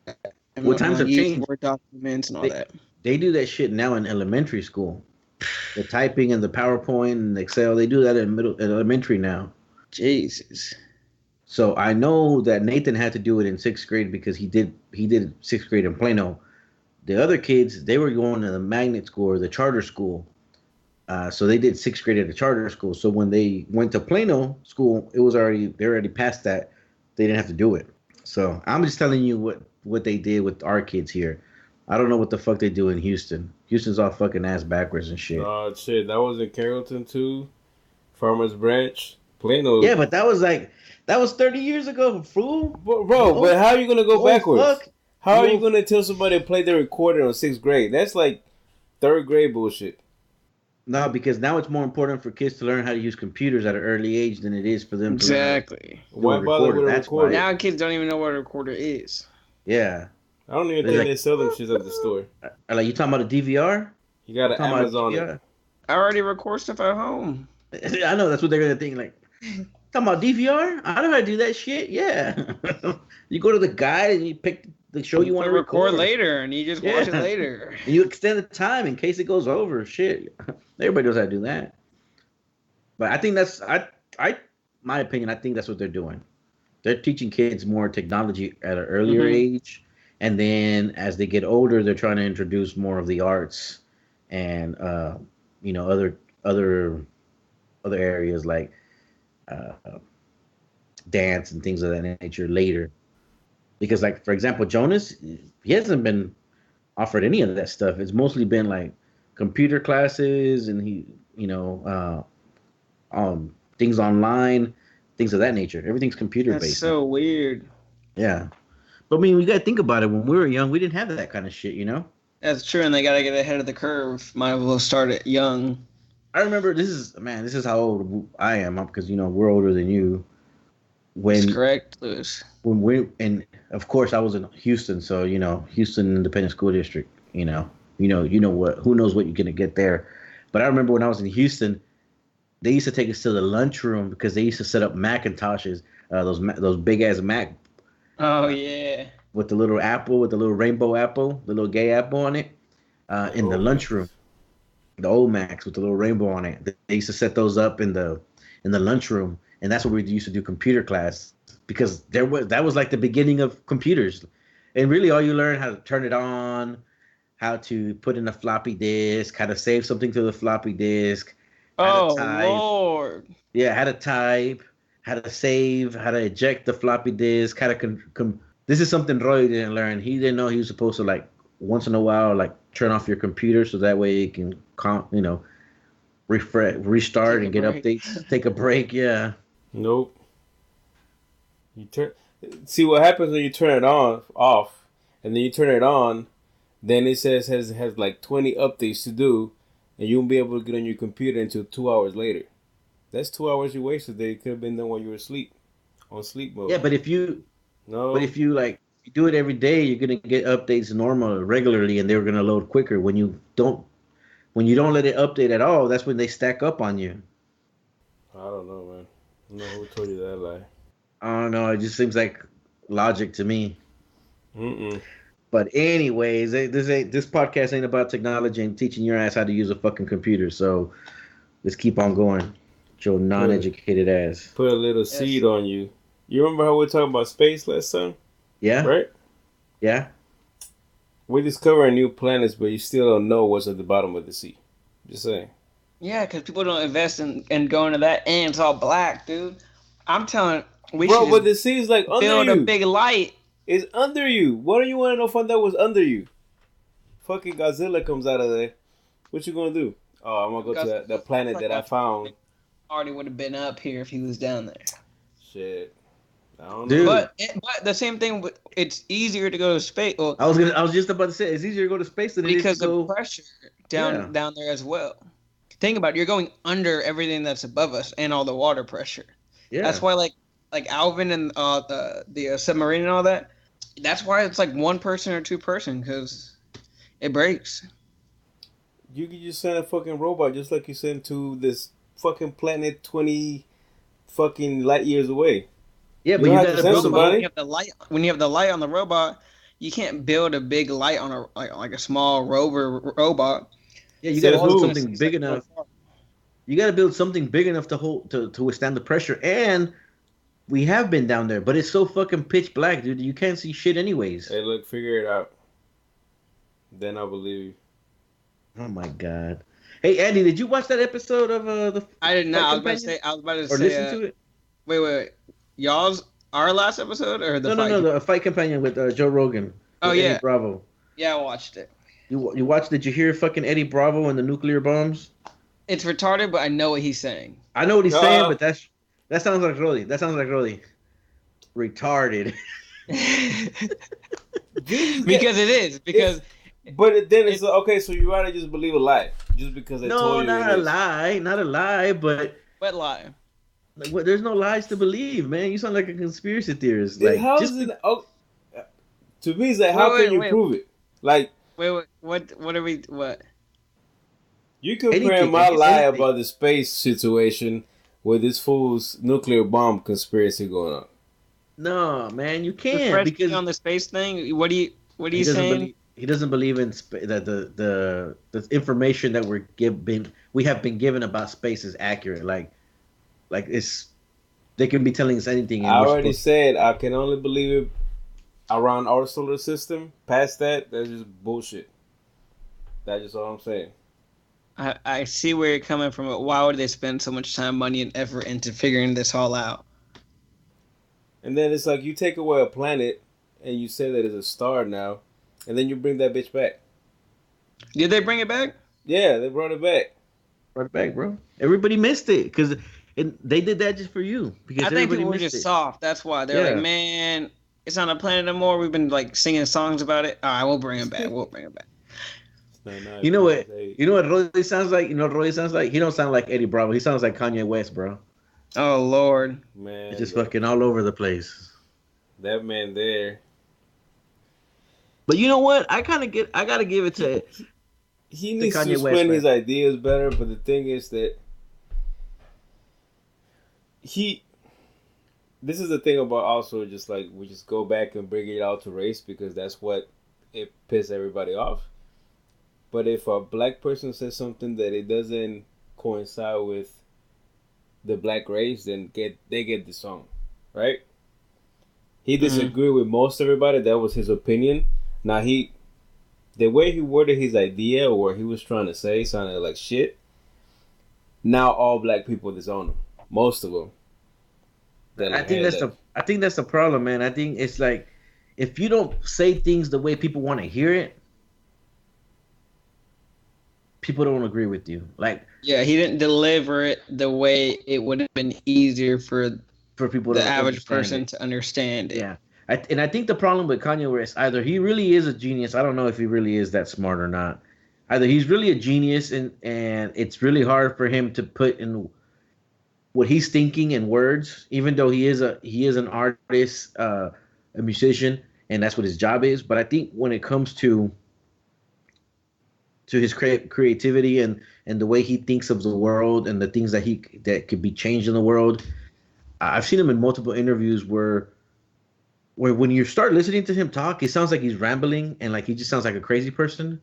and Well, times whatnot. have Use changed. Word documents and all They that. they do that shit now in elementary school. The typing and the PowerPoint and Excel, they do that in elementary now. Jesus. So I know that Nathan had to do it in sixth grade because he did sixth grade in Plano. The other kids, they were going to the magnet school or the charter school. So they did sixth grade at a charter school. So when they went to Plano school, they already past that. They didn't have to do it. So I'm just telling you what they did with our kids here. I don't know what the fuck they do in Houston. Houston's all fucking ass backwards and shit. Shit, that was in Carrollton too. Farmers Branch, Plano. Yeah, but that was 30 years ago, fool. Bro, but how are you gonna go Oh backwards? fuck. How are you You gonna tell somebody to play the recorder on sixth grade? That's like third grade bullshit. No, because now it's more important for kids to learn how to use computers at an early age than it is for them to learn how to Exactly. do Why a bother recorder. with a That's recorder? why. Now kids don't even know what a recorder is. Yeah. I don't even They're think like, they sell them shits at the store. like you talking about a DVR? You gotta Talking about Amazon it. DVR? I already record stuff at home. I know that's what they're gonna think. Like, talking about DVR? I know how to do that shit. Yeah. You go to the guide and you pick the show you want to record record. later, and you just watch it Yeah. later. And you extend the time in case it goes over. Shit. Everybody knows how to do that. But I think my opinion, I think that's what they're doing. They're teaching kids more technology at an earlier Mhm. age, and then as they get older, they're trying to introduce more of the arts and other areas like uh, dance and things of that nature later. Because, like for example, Jonas, he hasn't been offered any of that stuff. It's mostly been like computer classes and things online, things of that nature. Everything's computer That's based so now. weird. Yeah. But I mean, we got to think about it. When we were young, we didn't have that kind of shit. That's true, and they gotta get ahead of the curve. Might as well start it young. I remember this is how old I am because we're older than you. That's When correct, Lewis. and of course I was in Houston, so Houston Independent School District. What who knows what you're gonna get there. But I remember when I was in Houston, they used to take us to the lunchroom because they used to set up Macintoshes, those big ass Mac Oh uh, yeah. with the little apple, with the little rainbow apple, the little gay apple on it, The in the old lunchroom. Macs. The old Macs with the little rainbow on it. They used to set those up in the lunchroom, and that's where we used to do computer class because that was like the beginning of computers, and really all you learn how to turn it on, how to put in a floppy disk, how to save something to the floppy disk, how to Oh type. Lord. Yeah, how to type, how to save, how to eject the floppy disk, how to This is something Roy didn't learn. He didn't know he was supposed to like once in a while like turn off your computer so that way it can refresh, restart, Take a and get break. updates. Take a break. Yeah. Nope. You turn. See what happens when you turn it on off, and then you turn it on. Then it says has like 20 updates to do, and you won't be able to get on your computer until 2 hours later. That's 2 hours you wasted. They could have been done while you were asleep, on sleep Yeah, mode. but No, if you like you do it every day, you're gonna get updates normal regularly, and they're gonna load quicker. When you don't let it update at all, that's when they stack up on you. I don't know, man. I don't know who told you that lie. I don't know. It just seems like logic to me. Mm-mm. But anyways, this podcast ain't about technology and teaching your ass how to use a fucking computer. So let's keep on going. With your Put non-educated ass. put a little Yes. seed on you. You remember how we were talking about space last time, Yeah, right? yeah. We're discovering new planets, but you still don't know what's at the bottom of the sea. Just saying. Yeah, because people don't invest in going to that, and it's all black, dude. I'm telling, we should Bro, but just the sea is like under build a you. big light. It's under you. What do you want to know? Find out what's under you. Fucking Godzilla comes out of there. What you gonna do? Oh, I'm gonna go to the planet that I found. Already would have been up here if he was down there. Shit. I don't Dude. know. But the same thing. It's easier to go to space. Well, I was just about to say it's easier to go to space than it is because to of go. pressure Yeah. down there as well. Think about it, you're going under everything that's above us and all the water pressure. Yeah. That's why like Alvin and the submarine and all that. That's why it's like one person or two person because it breaks. You could just send a fucking robot just like you sent to this fucking planet 20 fucking light years away. Yeah, You but don't you have to gotta send build somebody. When you have the light, on the robot, you can't build a big light on a like a small rover robot. Yeah, you Says gotta build who? something big enough. You gotta build something big enough to hold to withstand the pressure. And we have been down there, but it's so fucking pitch black, dude. You can't see shit anyways. Hey, look, figure it out. Then I believe you. Oh my god. Hey Andy, did you watch that episode of the I didn't know. Flight I was about to Companion? say. I was about to Or say. listen to it? Wait. Our last episode or the No, fight? the Fight Companion with Joe Rogan. Oh, with yeah. Eddie Bravo. Yeah, I watched it. You watched? Did you hear fucking Eddie Bravo and the nuclear bombs? It's retarded, but I know what he's saying. I know what he's saying, but that sounds like Roddy. That sounds like Roddy. Retarded. Because it is. Because But then it's okay. So you rather just believe a lie just because they no, told you not it a is. lie, not a lie, but what lie? there's no lies to believe, man. You sound like a conspiracy theorist. Then Like, how just is it? Oh, to me, it's like how Wait, can you wait. prove it? Like Wait. What are we? What? you comparing Anything, my lie anything. about the space situation with this fool's nuclear bomb conspiracy going on. no, man, you The can't fresh because on the space thing. What are you he doesn't saying? believe. He doesn't believe in that the information that we have been given about space is accurate. Like it's they can be telling us anything. And I we're already supposed- said I can only believe it around our solar system. Past that, that's just bullshit. That's just all I'm saying. I see where you're coming from. But why would they spend so much time, money, and effort into figuring this all out? And then it's like you take away a planet and you say that it's a star now, and then you bring that bitch back. Did they bring it back? Yeah, they brought it back. Right back, bro. Everybody missed it because they did that just for you. Because I think everybody people were missed just it. soft. That's why they're Yeah. like, man, it's not a planet anymore. We've been like singing songs about it. All right, we'll bring it back. We'll bring it back. No, You know what? You know what Roy sounds like? You know what Roy sounds like? He don't sound like Eddie Bravo. He sounds like Kanye West, bro. Oh Lord. It's Man, just fucking all over the place. that man there. But you know what? I gotta give it He to needs to Kanye West, explain his man. ideas better, but the thing is that he. This is the thing about also just like we just go back and bring it out to race because that's what it pisses everybody off. But if a black person says something that it doesn't coincide with the black race, then they get the song, right? He disagreed with most everybody. That was his opinion. Now the way he worded his idea or what he was trying to say sounded like shit. Now all black people disown him. Most of them. I think that's the problem, man. I think it's like if you don't say things the way people want to hear it, people don't agree with you. Like Yeah, he didn't deliver it the way it would have been easier for people the to average understand person it. to understand it. Yeah. I think the problem with Kanye West, either he really is a genius. I don't know if he really is that smart or not. Either he's really a genius and it's really hard for him to put in what he's thinking in words, even though he is an artist, a musician, and that's what his job is. But I think when it comes to his creativity and the way he thinks of the world and the things that could be changed in the world, I've seen him in multiple interviews where when you start listening to him talk, it sounds like he's rambling and like he just sounds like a crazy person.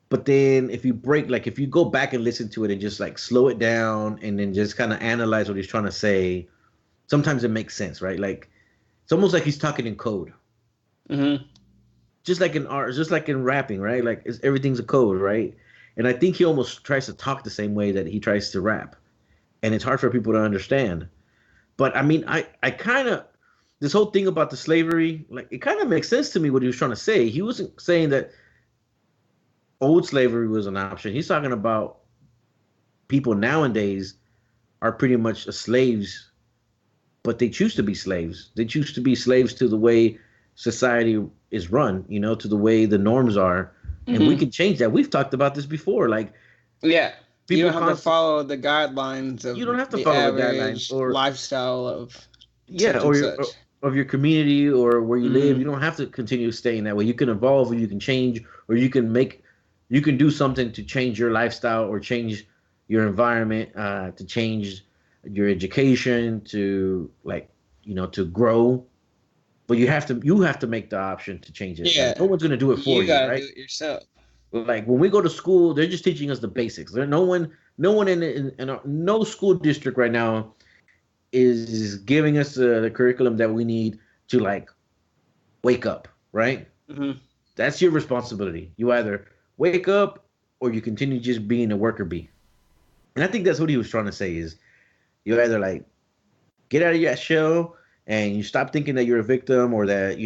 But then if you go back and listen to it and just like slow it down and then just kind of analyze what he's trying to say, sometimes it makes sense, right? Like it's almost like he's talking in code. Mm-hmm. Just like in art, just like in rapping, right? Like everything's a code, right? And I think he almost tries to talk the same way that he tries to rap. And it's hard for people to understand. But I mean, I kind of this whole thing about the slavery, like it kind of makes sense to me what he was trying to say. He wasn't saying that old slavery was an option. He's talking about people nowadays are pretty much slaves, but they choose to be slaves. They choose to be slaves to the way society is run, to the way the norms are. And we can change that. We've talked about this before. Like, yeah, you people don't have to follow the guidelines of you don't have to the follow the guidelines average or lifestyle of yeah, such and such. of your community or where you live. You don't have to continue staying that way. You can evolve, or you can change, or you can do something to change your lifestyle or change your environment, to change your education, to to grow. But you have to make the option to change it. Yeah, Like, no one's gonna do it for you you, gotta right? do it yourself. Like when we go to school, they're just teaching us the basics. No one in no school district right now is giving us the curriculum that we need to like wake up, right? Mm-hmm. That's your responsibility. You either wake up or you continue just being a worker bee. And I think that's what he was trying to say is you either like get out of your shell and you stop thinking that you're a victim or that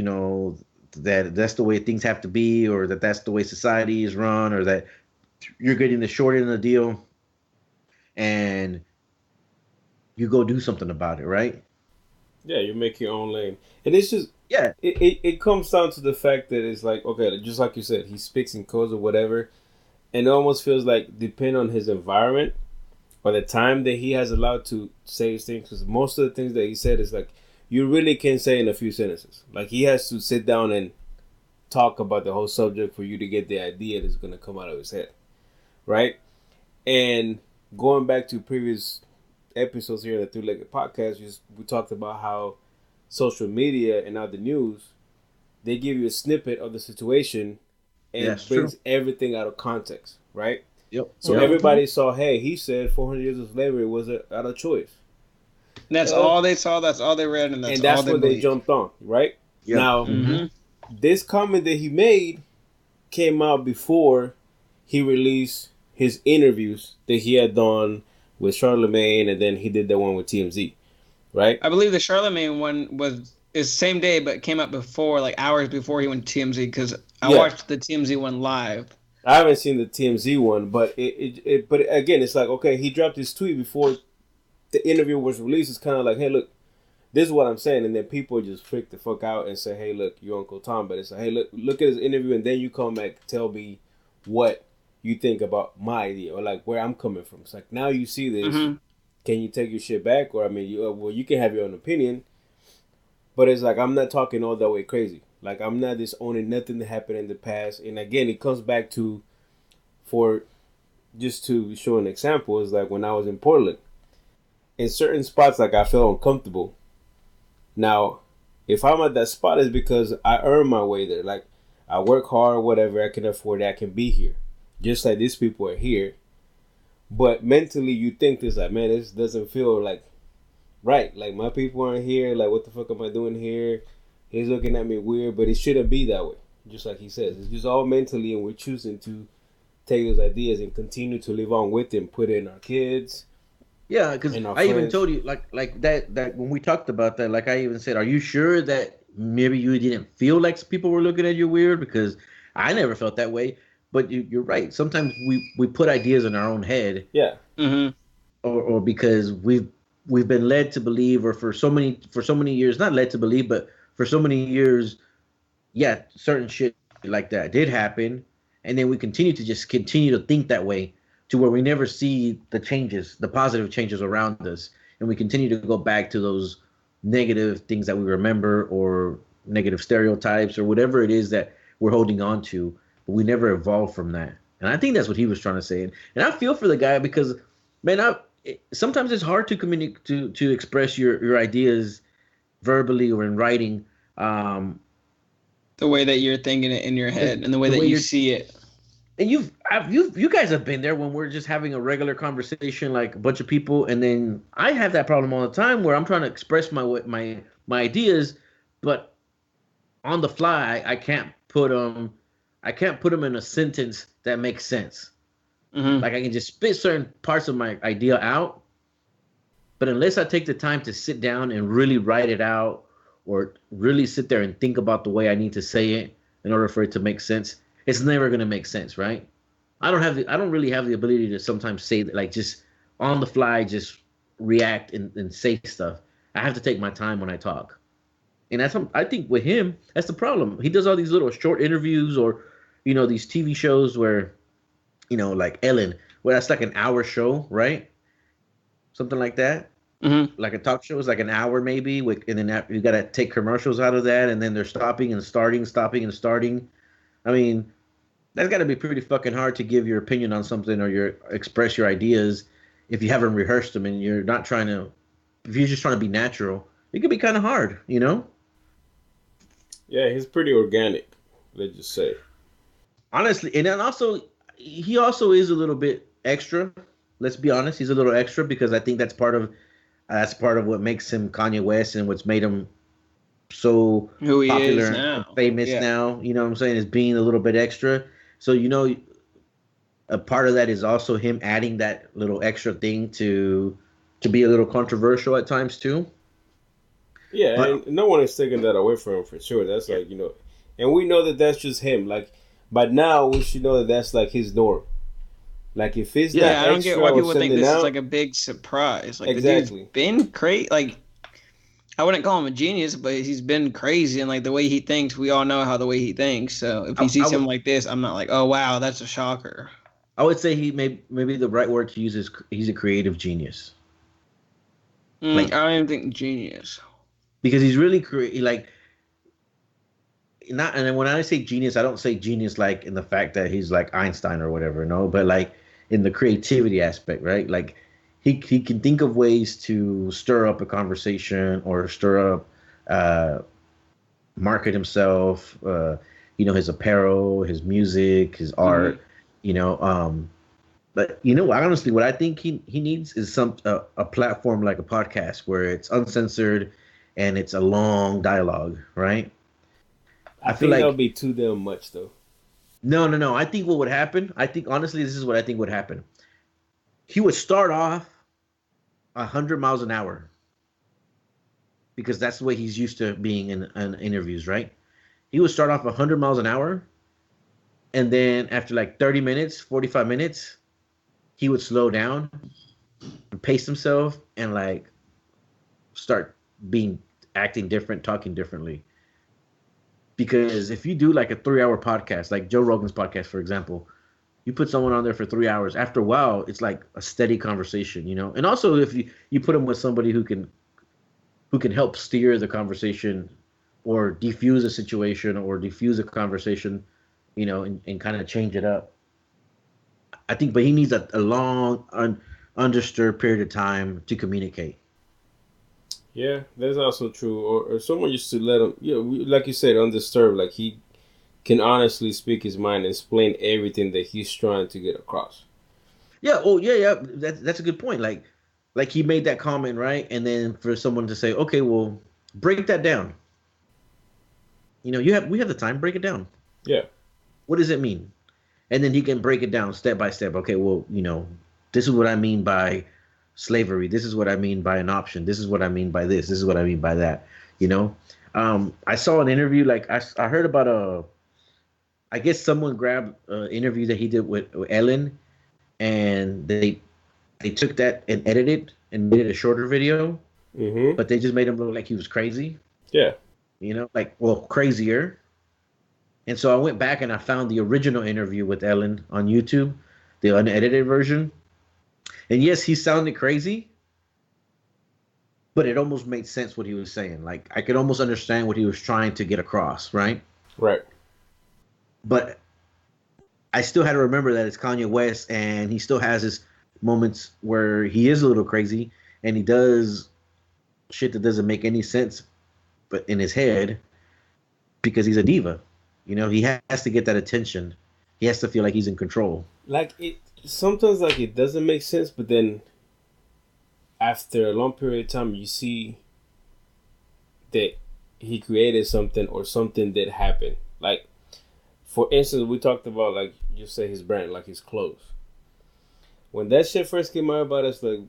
that that's the way things have to be or that that's the way society is run or that you're getting the short end of the deal and you go do something about it, right? Yeah, you make your own lane, and it's just Yeah. it comes down to the fact that it's like okay, just like you said, he speaks in codes or whatever, and it almost feels like depend on his environment or the time that he has allowed to say his things. Because most of the things that he said is like you really can't say in a few sentences. Like he has to sit down and talk about the whole subject for you to get the idea that's going to come out of his head, right? And going back to previous episodes here in the Three-Legged Podcast, we talked about how social media and now the news, they give you a snippet of the situation and brings everything out of context, right? Yep. So everybody saw, hey, he said 400 years of slavery was out of choice. That's all they saw. That's all they read, and that's all what they jumped on, right? Yep. Now, this comment that he made came out before he released his interviews that he had done with Charlemagne, and then he did the one with TMZ, right? I believe the Charlemagne one is same day, but it came out before, like hours before he went to TMZ, because I watched the TMZ one live. I haven't seen the TMZ one, but but again, it's like, okay, he dropped his tweet before the interview was released. It's kind of like, hey, look, this is what I'm saying, and then people just freak the fuck out and say, hey, look, you're Uncle Tom, but it's like, hey, look at his interview, and then you come back, tell me what you think about my idea or like where I'm coming from. It's like now you see this, Mm-hmm. can you take your shit back? Or I mean, you can have your own opinion, but it's like I'm not talking all that way crazy. Like I'm not disowning nothing that happened in the past. And again, it comes back to for just to show an example is like when I was in Portland. In certain spots, like I felt uncomfortable. Now, if I'm at that spot, it's because I earned my way there. Like I work hard, whatever I can afford, I can be here. Just like these people are here. But mentally, you think this like, man, this doesn't feel like right. Like my people aren't here. Like what the fuck am I doing here? He's looking at me weird, but it shouldn't be that way. Just like he says, it's just all mentally, and we're choosing to take those ideas and continue to live on with them, put in our kids. Yeah, because And our I even friends. told you like that when we talked about that, like I even said, are you sure that maybe you didn't feel like people were looking at you weird? Because I never felt that way. But you're right. Sometimes we put ideas in our own head, Yeah, Mm-hmm. or because we've been led to believe, or for so many years, not led to believe, but for so many years, yeah, certain shit like that did happen, and then we continue to think that way to where we never see the changes, the positive changes around us, and we continue to go back to those negative things that we remember or negative stereotypes or whatever it is that we're holding on to, but we never evolve from that. And I think that's what he was trying to say. And I feel for the guy because, man, sometimes it's hard to communicate to express your ideas verbally or in writing. The way that you're thinking it in your head and the way The that way you you're see it. and you guys have been there when we're just having a regular conversation like a bunch of people, and then I have that problem all the time where I'm trying to express my ideas, but on the fly I can't put them in a sentence that makes sense. Mm-hmm. Like I can just spit certain parts of my idea out, but unless I take the time to sit down and really write it out or really sit there and think about the way I need to say it in order for it to make sense, it's never going to make sense, right? I don't really have the ability to sometimes say that, like just on the fly, just react and say stuff. I have to take my time when I talk. And I think with him, that's the problem. He does all these little short interviews or, these TV shows where, like Ellen, where that's like an hour show, right? Something like that. Mm-hmm. Like a talk show is like an hour maybe, and then you got to take commercials out of that, and then they're stopping and starting, stopping and starting. I mean, that's got to be pretty fucking hard to give your opinion on something or your express your ideas if you haven't rehearsed them and you're not trying to. If you're just trying to be natural, it could be kind of hard. yeah, he's pretty organic. Let's just say. Honestly, and then also he also is a little bit extra. Let's be honest, he's a little extra because I think that's part of what makes him Kanye West and what's made him so Who he is popular and now. famous Yeah. now. You know what I'm saying? Is being a little bit extra. So a part of that is also him adding that little extra thing to be a little controversial at times too. Yeah, But and no one is taking that away from him for sure. That's yeah, like and we know that that's just him. Like, but now we should know that that's like his norm. Like, if it's yeah, Yeah, not I don't get extra why or people think sending this is out, like a big surprise. Like the dude's exactly. been crazy. Like I wouldn't call him a genius, but he's been crazy and like the way he thinks, we all know how the way he thinks. So if I, he I sees would something like this, I'm not like, oh wow, that's a shocker. I would say he maybe the right word to use is he's a creative genius. I Like don't even think genius. because he's really like not, and then when I say genius, I don't say genius like in the fact that he's like Einstein or whatever, no, but like in the creativity aspect, right? Like he can think of ways to stir up a conversation or stir up uh market himself, his apparel, his music, his Mm-hmm. art, you know. But honestly, what I think he needs is a platform like a podcast where it's uncensored and it's a long dialogue, right? I I feel think that'll like be too damn much though. no, no, no. I think what would happen. I think honestly, this is what I think would happen. He would start off 100 miles an hour because that's the way he's used to being in interviews, right? He would start off 100 miles an hour, and then after like 30 minutes, 45 minutes, he would slow down and pace himself and like start being acting different, talking differently. Because if you do like a 3 hour podcast, like Joe Rogan's podcast, for example, You put someone on there for 3 hours. After a while, it's like a steady conversation, you know. And also, if you put them with somebody who can help steer the conversation, or defuse a situation, or defuse a conversation, and kind of change it up. I think, but he needs a long, undisturbed period of time to communicate. Yeah, that's also true. Or someone used to let him, like you said, undisturbed. Like he can honestly speak his mind and explain everything that he's trying to get across. Yeah. Oh, yeah, yeah. That's a good point. Like he made that comment, right? And then for someone to say, okay, well, break that down. We have the time. Break it down. Yeah. What does it mean? And then he can break it down step by step. Okay, well, this is what I mean by slavery. This is what I mean by an option. This is what I mean by this. This is what I mean by that. You know, I saw an interview. Like I heard about I guess someone grabbed an interview that he did with Ellen, and they took that and edited and made it a shorter video, Mm-hmm. but they just made him look like he was crazy. Yeah. Like, well, crazier. And so I went back and I found the original interview with Ellen on YouTube, the unedited version. And yes, he sounded crazy, but it almost made sense what he was saying. Like I could almost understand what he was trying to get across, right? Right. But I still had to remember that it's Kanye West, and he still has his moments where he is a little crazy and he does shit that doesn't make any sense, but in his head, because he's a diva. He has to get that attention. He has to feel like he's in control. Like it sometimes, like it doesn't make sense, but then after a long period of time, you see that he created something or something that happened. Like, for instance, we talked about, like you say, his brand, like his clothes. When that shit first came out about us, like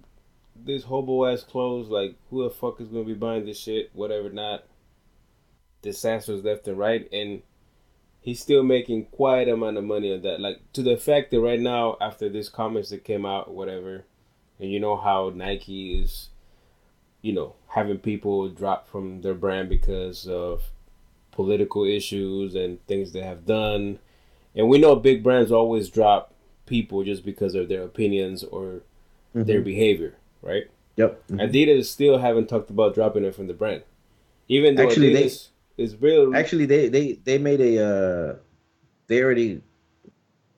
this hobo ass clothes, like who the fuck is gonna be buying this shit? Whatever, not disasters left and right, and he's still making quite amount of money on that. Like to the fact that right now, after these comments that came out, whatever, and you know how Nike is, having people drop from their brand because of political issues and things they have done. And we know big brands always drop people just because of their opinions or their behavior, right? Yep. Mm-hmm. Adidas still haven't talked about dropping it from the brand, even though Actually, Adidas is real. Actually, they made they already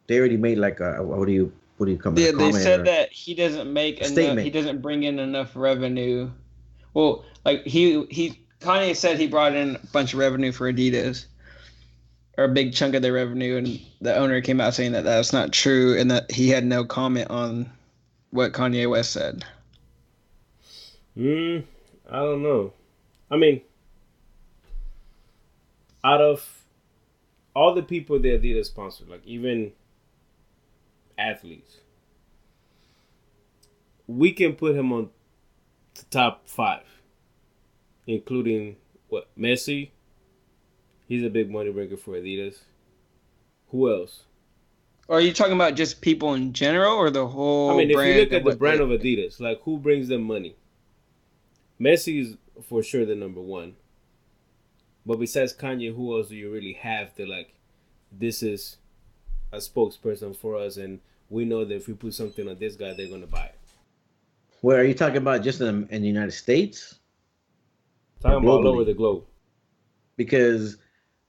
made like a what do you come Yeah, a they comment said or that he doesn't make a enough. He statement. doesn't bring in enough revenue. Well, like he Kanye said he brought in a bunch of revenue for Adidas, or a big chunk of their revenue, and the owner came out saying that that's not true, and that he had no comment on what Kanye West said. I don't know. I mean, out of all the people that Adidas sponsored, like even athletes, we can put him on the top 5, including what, Messi. He's a big money breaker for Adidas. Who else? Or are you talking about just people in general, or the I whole mean, if you brand look and at the what brand they? of Adidas, like who brings them money? Messi is for sure the number one. But besides Kanye, who else do you really have to, like, this is a spokesperson for us, and we know that if we put something on this guy, they're gonna buy it. Where are you talking about? Just in the United States or Talking about all over globally? the globe. Because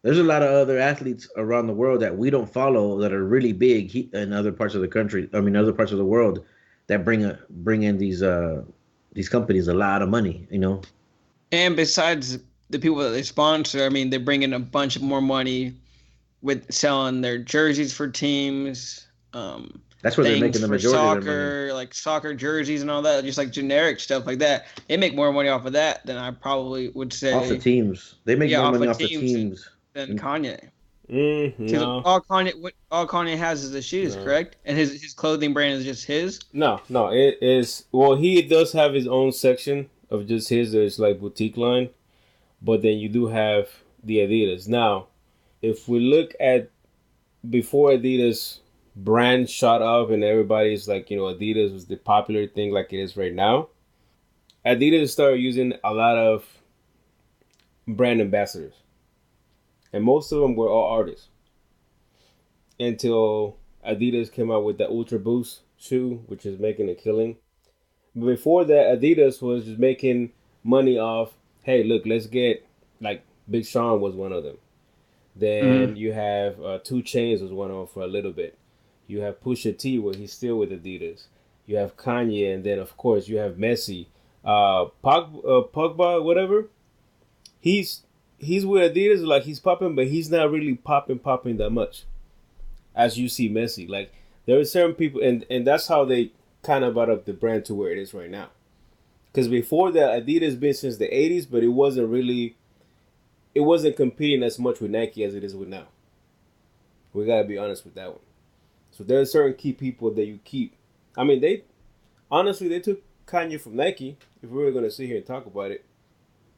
there's a lot of other athletes around the world that we don't follow that are really big in other parts of the country. I mean, other parts of the world that bring in these companies a lot of money. And besides the people that they sponsor, I mean, they bring in a bunch of more money with selling their jerseys for teams, That's where they're things making the for majority of their money. soccer, like soccer jerseys and all that, just like generic stuff like that. They make more money off of that than I probably would Off the say, teams. They make yeah, more off money of off the teams teams. than Kanye. Because No, all Kanye has is the shoes, no, correct? And his clothing brand is just his. no. It is, well, he does have his own section of just his. There's like boutique line, but then you do have the Adidas. Now, if we look at before Adidas brand shot up and everybody's like, Adidas was the popular thing like it is right now. Adidas started using a lot of brand ambassadors, and most of them were all artists until Adidas came out with the Ultra Boost shoe, which is making a killing. But before that, Adidas was just making money off, hey, look, let's get, like, Big Sean was one of them. Then you have 2 Chainz was one of them for a little bit. You have Pusha T, where he's still with Adidas. You have Kanye, and then, of course, you have Messi. Pogba, whatever, he's with Adidas, like, he's popping, but he's not really popping that much as you see Messi. Like, there are certain people, and that's how they kind of brought up the brand to where it is right now. Because before that, Adidas been since the 80s, but it wasn't competing as much with Nike as it is with now. We gotta be honest with that one. So there are certain key people that you keep. I mean, they took Kanye from Nike. If we were gonna sit here and talk about it,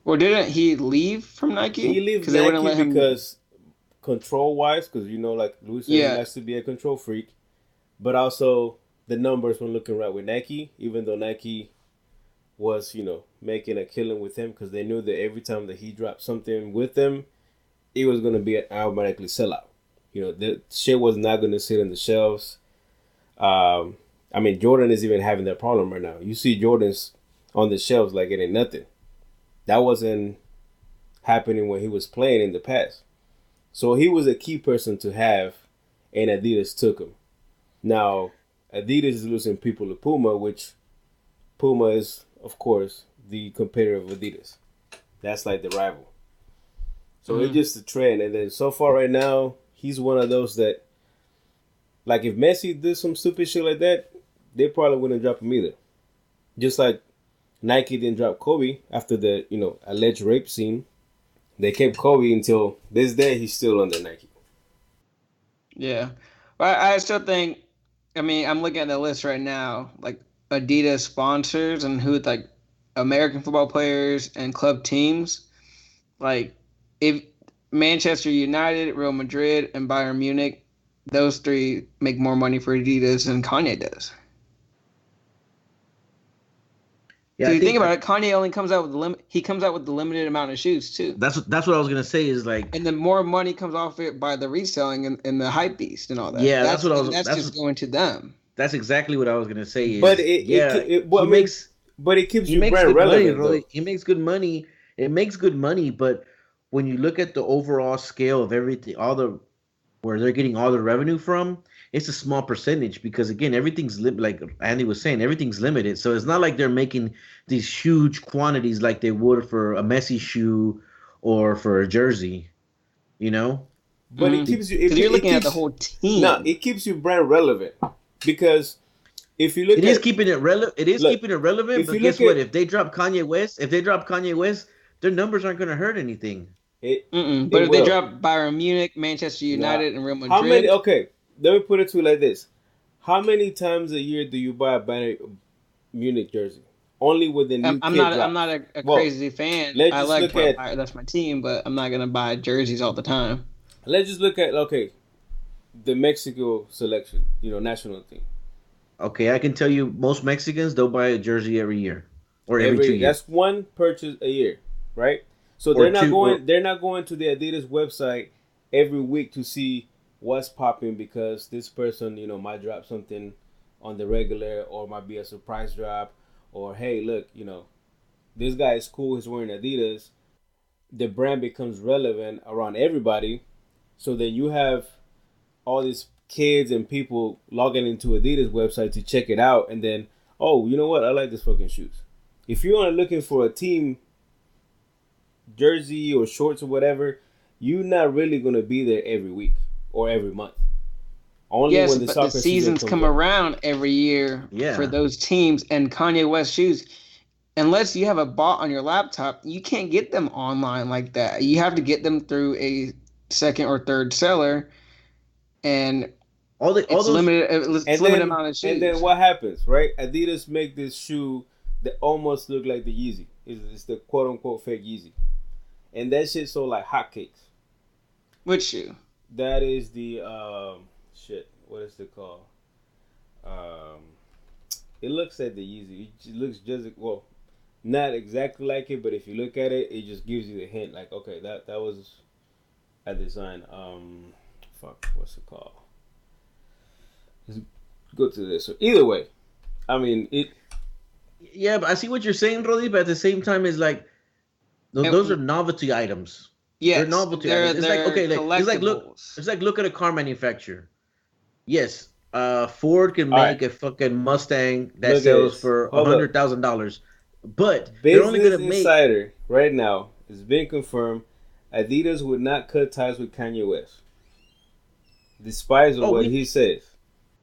well, didn't he leave from Nike? He leaves Nike because control wise, because like Luis likes to be a control freak, but also the numbers weren't looking right with Nike. Even though Nike was making a killing with him, because they knew that every time that he dropped something with them, it was gonna be an automatically sellout. The shit was not gonna sit on the shelves. I mean, Jordan is even having that problem right now. You see Jordans on the shelves like it ain't nothing. That wasn't happening when he was playing in the past. So he was a key person to have, and Adidas took him. Now, Adidas is losing people to Puma, which Puma is, of course, the competitor of Adidas. That's like the rival. So it's just a trend. And then so far right now, he's one of those that, like, if Messi did some stupid shit like that, they probably wouldn't drop him either. Just like Nike didn't drop Kobe after the, alleged rape scene. They kept Kobe until this day. He's still under Nike. Yeah. But I still think, I mean, I'm looking at the list right now, like Adidas sponsors and who, like, American football players and club teams. Like, if Manchester United, Real Madrid, and Bayern Munich, those 3 make more money for Adidas than Kanye does. Yeah, so you think about it, Kanye only comes out with he comes out with the limited amount of shoes too. That's what I was gonna say is like, and then more money comes off it by the reselling and the hype beast and all that. Yeah, that's just going to them. That's exactly what I was gonna say. But it keeps you brand relevant. Money, he makes good money. It makes good money, but when you look at the overall scale of everything, where they're getting all the revenue from, it's a small percentage, because again, everything's like Andy was saying, everything's limited. So it's not like they're making these huge quantities like they would for a Messi shoe or for a jersey, But it keeps you. You're looking at the whole team. No, it keeps you brand relevant, because if you look, it is keeping it relevant. It is keeping it relevant. But guess what? If they drop Kanye West, their numbers aren't going to hurt anything. But if they drop Bayern Munich, Manchester United, and Real Madrid, how many? Okay, let me put it to you like this: how many times a year do you buy a Bayern Munich jersey? Only with the new. I'm not a crazy fan. I like that's my team, but I'm not gonna buy jerseys all the time. Let's just look at the Mexico selection, national team. Okay, I can tell you, most Mexicans, they'll buy a jersey every year or every 2 years. That's one purchase a year, right? So they're not going to the Adidas website every week to see what's popping, because this person, might drop something on the regular, or might be a surprise drop, or hey, look, this guy is cool, he's wearing Adidas. The brand becomes relevant around everybody. So then you have all these kids and people logging into Adidas website to check it out, and then, oh, you know what? I like this fucking shoes. If you're only looking for a team jersey or shorts or whatever, you're not really gonna be there every week or every month. Only when the seasons come around every year for those teams. And Kanye West shoes, unless you have a bot on your laptop, you can't get them online like that. You have to get them through a second or third seller, and it's limited amount of shoes. And then what happens, right? Adidas make this shoe that almost look like the Yeezy. It's the quote unquote fake Yeezy, and that shit sold like hotcakes. Which shoe? That is the what is it called? It looks like the Yeezy. It looks just not exactly like it, but if you look at it, it just gives you the hint. Like, okay, that was a design. What's it called? go to this. So either way, I mean it. Yeah, but I see what you're saying, Rodi. But at the same time, it's like those are novelty items. Yes, they're novelty items. It's like okay, it's like look at a car manufacturer. Yes, Ford can make a fucking Mustang that sells for $100,000, but they're only gonna make. Insider right now is being confirmed. Adidas would not cut ties with Kanye West, despite what he says.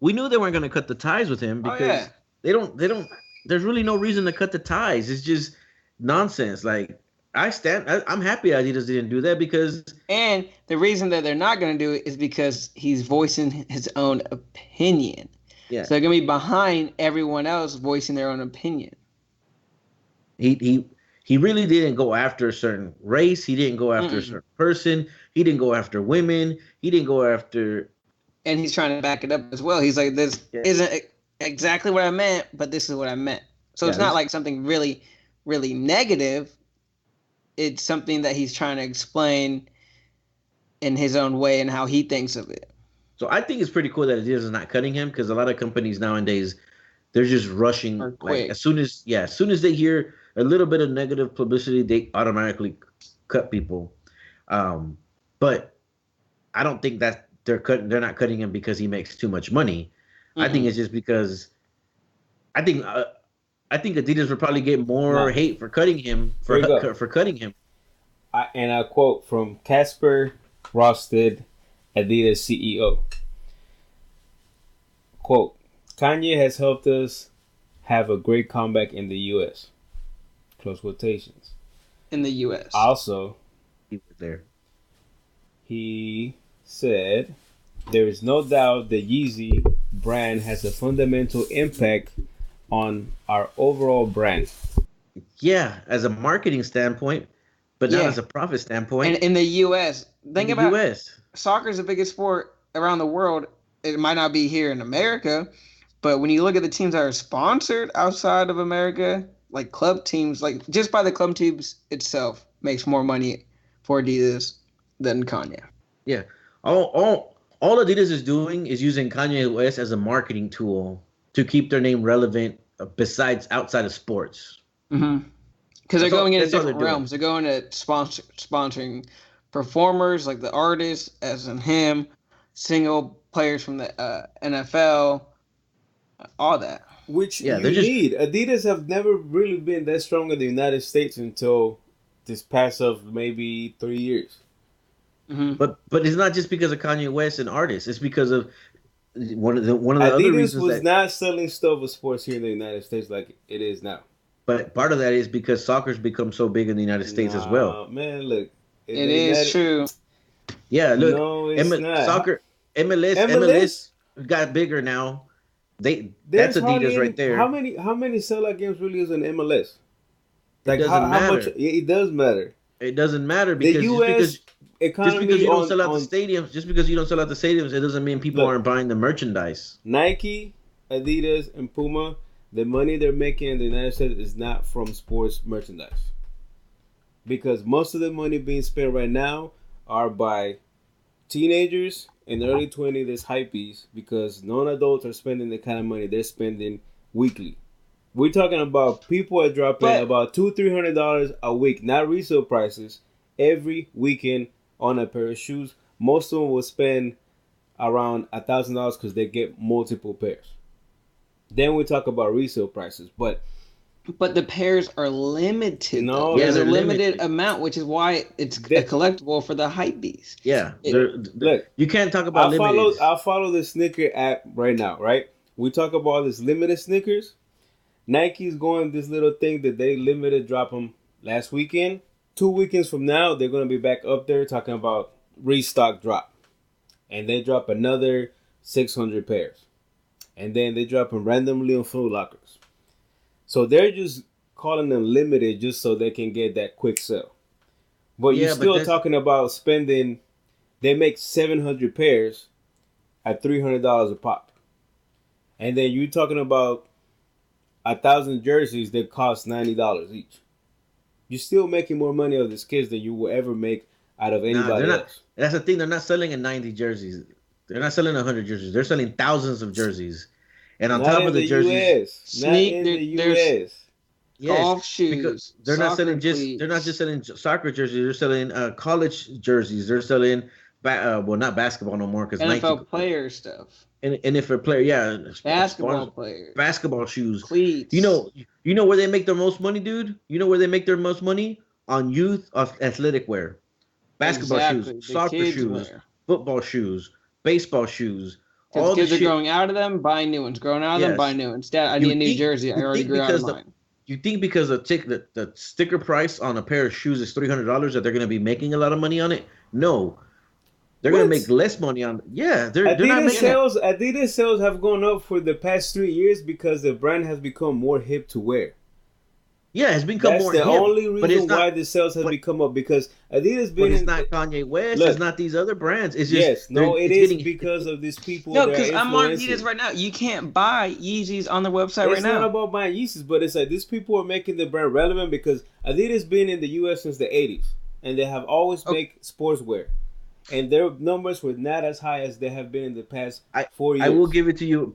We knew they weren't gonna cut the ties with him because they don't. There's really no reason to cut the ties. It's just nonsense. Like I'm happy Adidas didn't do that because. And the reason that they're not going to do it is because he's voicing his own opinion. Yeah. So they're going to be behind everyone else voicing their own opinion. He really didn't go after a certain race. He didn't go after a certain person. He didn't go after women. He didn't go after. And he's trying to back it up as well. He's like, this isn't exactly what I meant, but this is what I meant. So it's not like something really, really negative. It's something that he's trying to explain in his own way and how he thinks of it. So I think it's pretty cool that Adidas is not cutting him because a lot of companies nowadays, they're just rushing. Like, as soon as they hear a little bit of negative publicity, they automatically cut people. But I don't think that they're not cutting him because he makes too much money. Mm-hmm. I think it's just because I think Adidas would probably get more hate for cutting him for cutting him. And I quote from Casper Rosted, Adidas CEO. Quote, Kanye has helped us have a great comeback in the U.S. Close quotations. In the U.S. Also, he was there. He said, there is no doubt the Yeezy brand has a fundamental impact on our overall brand. Yeah, as a marketing standpoint, but not as a profit standpoint. And in the U.S., think about soccer is the biggest sport around the world. It might not be here in America, but when you look at the teams that are sponsored outside of America, like club teams, like just by the club teams itself makes more money for Adidas than Kanye. Yeah, all Adidas is doing is using Kanye West as a marketing tool to keep their name relevant. Besides outside of sports, because they're going into different realms. They're going to sponsoring performers like the artists, as in him, single players from the NFL, all that. Which you need. Adidas have never really been that strong in the United States until this past of maybe 3 years. Mm-hmm. But it's not just because of Kanye West and artists. It's because of one of the other reasons was not selling stuff with sports here in the United States like it is now. But part of that is because soccer's become so big in the United States as well. Man, look, it is true. Yeah, look, no, it's not. Soccer MLS got bigger now. That's Adidas right there. How many sellout games really is in MLS? Like it doesn't matter. How much? It does matter. It doesn't matter because the US just because you don't sell out the stadiums, it doesn't mean people aren't buying the merchandise. Nike, Adidas, and Puma, the money they're making in the United States is not from sports merchandise. Because most of the money being spent right now are by teenagers in the early 20s, there's hypebeasts, because non-adults are spending the kind of money they're spending weekly. We're talking about people are dropping about $200-$300 a week, not resale prices, every weekend on a pair of shoes. Most of them will spend around $1,000 because they get multiple pairs. Then we talk about resale prices, but the pairs are limited. No, there's a limited amount, which is why it's a collectible for the hypebeast. Yeah, look, you can't talk about limited. I'll follow the sneaker app right now. Right, we talk about this limited sneakers. Nike's going this little thing that they limited drop them last weekend. 2 weekends from now, they're going to be back up there talking about restock drop. And they drop another 600 pairs. And then they drop them randomly on Foot Lockers. So they're just calling them limited just so they can get that quick sell. But you're still talking about spending, they make 700 pairs at $300 a pop. And then you're talking about 1,000 jerseys that cost $90 each. You're still making more money of these kids than you will ever make out of anybody else. That's the thing. They're not selling 90 jerseys. They're not selling 100 jerseys. They're selling thousands of jerseys. And on Not top in of the the jerseys, U.S. Not in the there's U.S. yes, golf shoes. because they're not selling they're not just selling soccer jerseys. They're selling college jerseys. They're selling well, not basketball no more because Nike NFL player stuff. and NFL player, yeah, Basketball players. basketball shoes. Cleats. You know where they make their most money, dude? You know where they make their most money? On youth of athletic wear. Basketball exactly. shoes, The soccer kids shoes, wear. football shoes, baseball shoes. Because All the kids are shit. growing out of them, buying new ones. Growing out of them, Yes. buying new ones. Dad, I You need a new think- jersey. I you already think grew out of because mine. You think because the sticker price on a pair of shoes is $300 that they're going to be making a lot of money on it? No, they're going to make less money on. Yeah, they're not Adidas making. Adidas sales have gone up for the past 3 years because the brand has become more hip to wear. Yeah, it's become That's more. the hip, only but it's reason not, why the sales have but- become up, because Adidas But been it's in. not Kanye West. Look, It's not these other brands. It's just Yes, no, they're- it it's is getting- because of these people. No, that because are I'm on influencing. Adidas right now. You can't buy Yeezys on their website right It's not now. about buying Yeezys, but it's like these people are making the brand relevant because Adidas been in the U.S. since the 80s, and they have always make sportswear, and their numbers were not as high as they have been in the past 4 years. I will give it to you.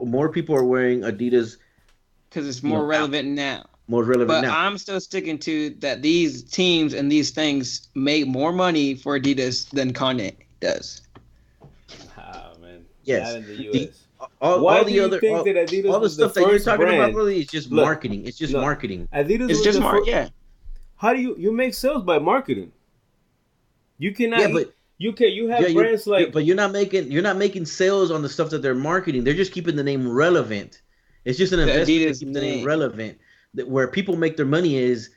More people are wearing Adidas. Because it's more relevant now. More relevant But now. I'm still sticking to that these teams and these things make more money for Adidas than Kanye does. Man. Yes. Not in the U.S. All do the you other think that Adidas all the was the stuff that you're first talking brand? about really is just Look, marketing. It's just look, marketing. Adidas It's was just the more, fir- yeah. How do you make sales by marketing? You cannot. Yeah, but you have brands like. but you're not making sales on the stuff that they're marketing. They're just keeping the name relevant. It's just an investment to Adidas keep the name name. relevant. Where people make their money is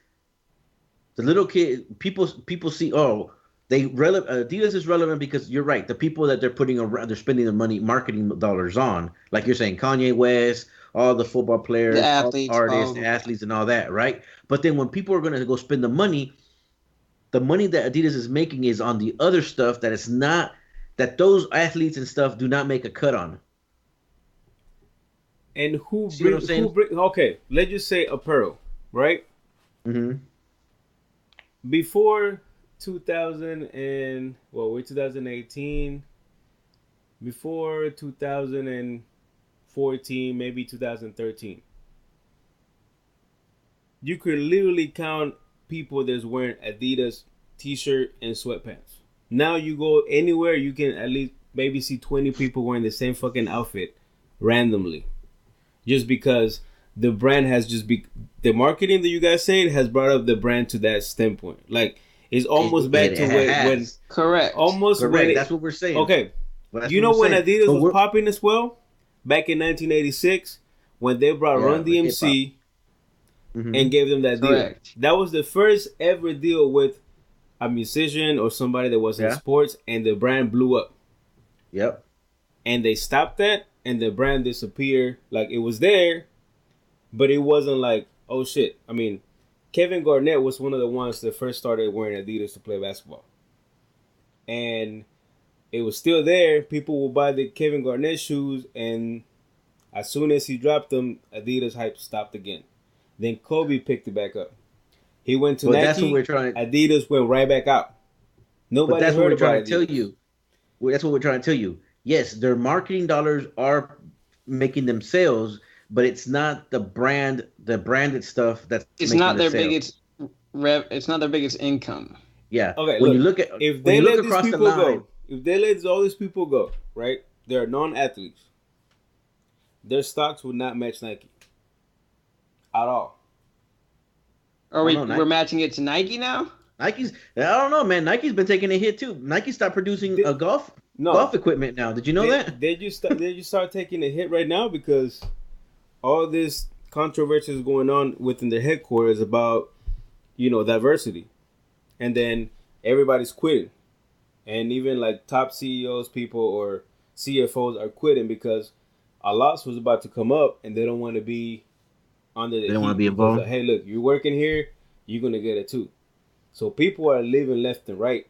the little kid. People see Adidas is relevant because you're right. The people that they're putting around, they're spending their money marketing dollars on, like you're saying, Kanye West, all the football players, The all athletes, the artists, all the of athletes, and all that, right? But then when people are going to go spend the money that Adidas is making is on the other stuff that it's not, that those athletes and stuff do not make a cut on. And who See what I'm saying? okay, let's just say apparel, right? Mm-hmm. Before 2018, before 2014, maybe 2013, you could literally count people that's wearing Adidas t-shirt and sweatpants. Now you go anywhere, you can at least maybe see 20 people wearing the same fucking outfit randomly. Just because the brand has the marketing that you guys saying has brought up the brand to that standpoint. Like it's almost back to when correct. Almost Correct. when That's what we're saying. Okay. That's You what know we're when saying. Adidas But was popping as well? Back in 1986 when they brought Run with DMC Mhm. and gave them that deal. Correct. That was the first ever deal with a musician or somebody that was in sports, and the brand blew up. Yep. And they stopped that, and the brand disappeared. Like it was there, but it wasn't like, oh shit. I mean, Kevin Garnett was one of the ones that first started wearing Adidas to play basketball. And it was still there. People will buy the Kevin Garnett shoes, and as soon as he dropped them, Adidas hype stopped again. Then Kobe picked it back up. He went to But Nike. that's what we're trying. Adidas went right back out. Nobody But that's what heard we're about trying to tell Adidas. you. That's what we're trying to tell you. Yes, their marketing dollars are making them sales, but it's not the branded stuff that's. It's making not the their sales. biggest it's not their biggest income. Yeah. Okay, When look, you look at if when they you let look these across the people line, go, if they let all these people go, right? They're non-athletes. Their stocks would not match Nike at all. Are we no, Nike- we're matching it to Nike now? Nike's. I don't know, man. Nike's been taking a hit too. Nike stopped producing golf equipment now. Did you know that? Did you start taking a hit right now because all this controversy is going on within their headquarters about diversity, and then everybody's quitting, and even like top CEOs, people or CFOs are quitting because a loss was about to come up, and they don't want to be under the. They don't want to heat be involved. because, hey, look, you're working here, you're gonna get it too. So people are leaving left and right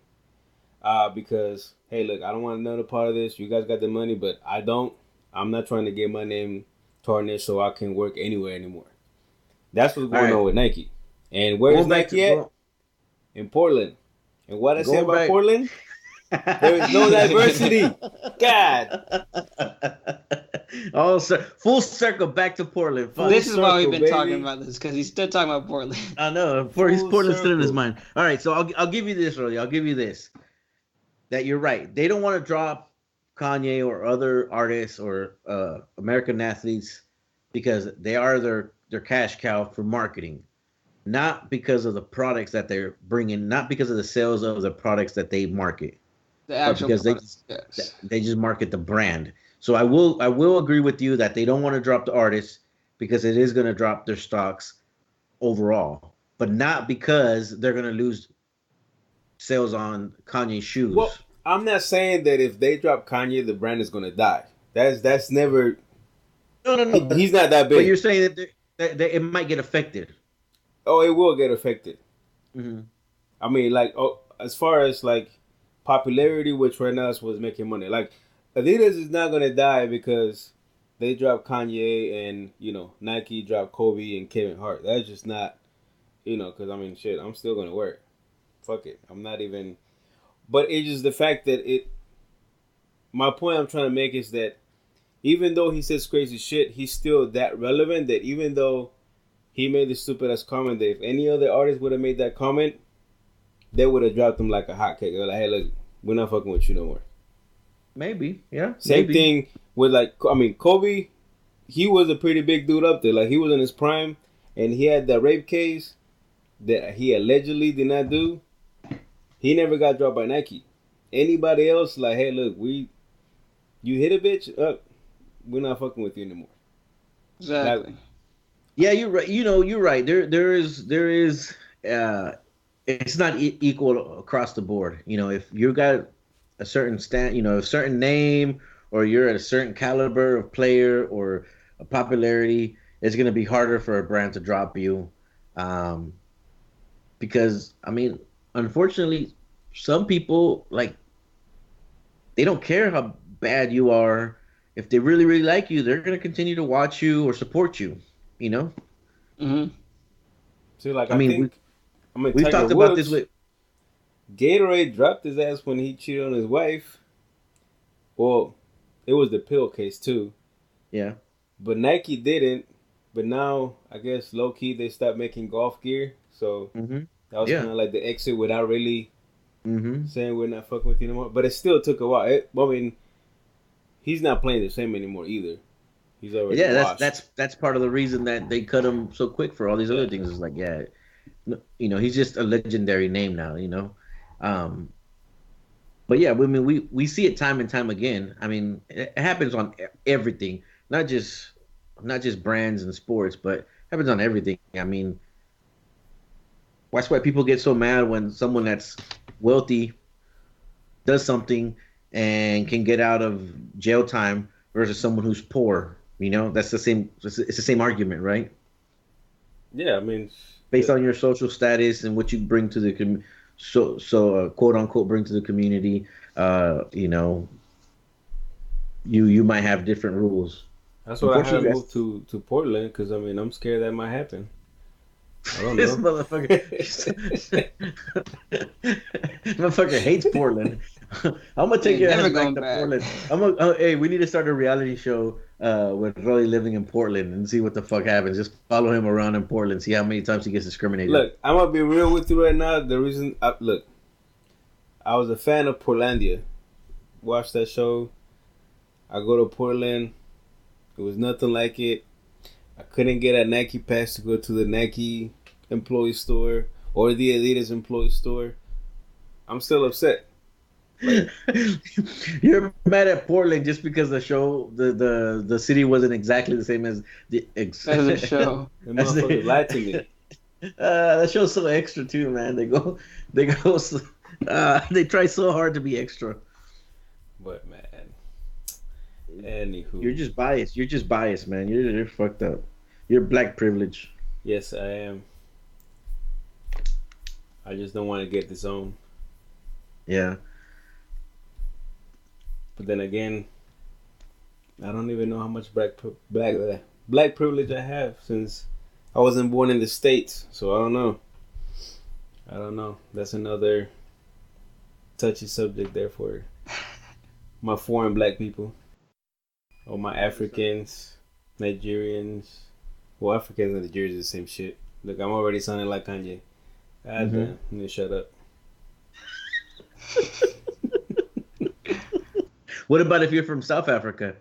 because, hey, look, I don't want another part of this. You guys got the money, but I don't. I'm not trying to get my name tarnished so I can work anywhere anymore. That's what's going on with Nike. And where is Nike at? In Portland. And what I say about Portland? There is no diversity. God. Full circle back to Portland. Fuck. This is why we've been baby. talking about this, because he's still talking about Portland. I know. Full Portland's still in his circle. mind. All right, so I'll give you this, Rolly. I'll give you this. That you're right. They don't want to drop Kanye or other artists or American athletes because they are their cash cow for marketing, not because of the products that they're bringing, not because of the sales of the products that they market, The but actual because product, yes. they just market the brand. So I will agree with you that they don't want to drop the artists because it is going to drop their stocks overall, but not because they're going to lose sales on Kanye's shoes. Well, I'm not saying that if they drop Kanye, the brand is gonna die. That's never. No. He's not that big. But you're saying that it might get affected. Oh, it will get affected. Mm-hmm. I mean, like, as far as like popularity, which right now is what's making money. Like, Adidas is not gonna die because they dropped Kanye and Nike dropped Kobe and Kevin Hart. That's just not, because I mean, shit, I'm still gonna wear it. Fuck it, I'm not even. But it's just the fact that my point I'm trying to make is that even though he says crazy shit, he's still that relevant that even though he made the stupid ass comment that if any other artist would have made that comment, they would have dropped him like a hotcake. They're like, hey, look, we're not fucking with you no more. Maybe, yeah. Same thing with Kobe, he was a pretty big dude up there. Like, he was in his prime and he had that rape case that he allegedly did not do. He never got dropped by Nike. Anybody else, like, hey, look, you hit a bitch, we're not fucking with you anymore. Exactly. Yeah, you're right. You're right. There is. It's not equal across the board. If you got a certain a certain name, or you're at a certain caliber of player or a popularity, it's gonna be harder for a brand to drop you, because I mean. Unfortunately, some people they don't care how bad you are. If they really, really like you, they're gonna continue to watch you or support you. Mm-hmm. See, like we've Tiger talked Woods, about this with Gatorade dropped his ass when he cheated on his wife. Well, it was the pill case too. Yeah. But Nike didn't. But now I guess low key they stopped making golf gear, so. Mm-hmm. That was kind of like the exit without really Mm-hmm. saying we're not fucking with you anymore. But it still took a while. I mean, he's not playing the same anymore either. He's already washed. That's part of the reason that they cut him so quick for all these other things. Is like, he's just a legendary name now. But yeah, I mean, we see it time and time again. I mean, it happens on everything, not just brands and sports, but it happens on everything. I mean. That's why people get so mad when someone that's wealthy does something and can get out of jail time versus someone who's poor. That's the same. It's the same argument, right? Yeah, I mean, based on your social status and what you bring to the quote unquote bring to the community. You might have different rules. That's why I had to move to Portland because I mean I'm scared that might happen. I don't know. This motherfucker hates Portland. I'm gonna take your ass back to Portland. Hey, we need to start a reality show with Rolly living in Portland and see what the fuck happens. Just follow him around in Portland, see how many times he gets discriminated. Look, I'm gonna be real with you right now. The reason, I was a fan of Portlandia. Watched that show. I go to Portland. It was nothing like it. I couldn't get a Nike pass to go to the Nike employee store or the Adidas employee store. I'm still upset. You're mad at Portland just because the show, the city wasn't exactly the same as the show. The motherfuckers lied to me. That show's so extra too, man. They try so hard to be extra. But man. Anywho. You're just biased, man. You're fucked up. You're black privilege. Yes, I am. I just don't want to get disowned. Yeah. But then again, I don't even know how much black privilege I have since I wasn't born in the States. So I don't know. That's another touchy subject there for my foreign black people. All my Africans, Nigerians. Well, Africans and Nigerians is the same shit. Look, I'm already sounding like Kanye. God damn. You need to shut up. What about if you're from South Africa?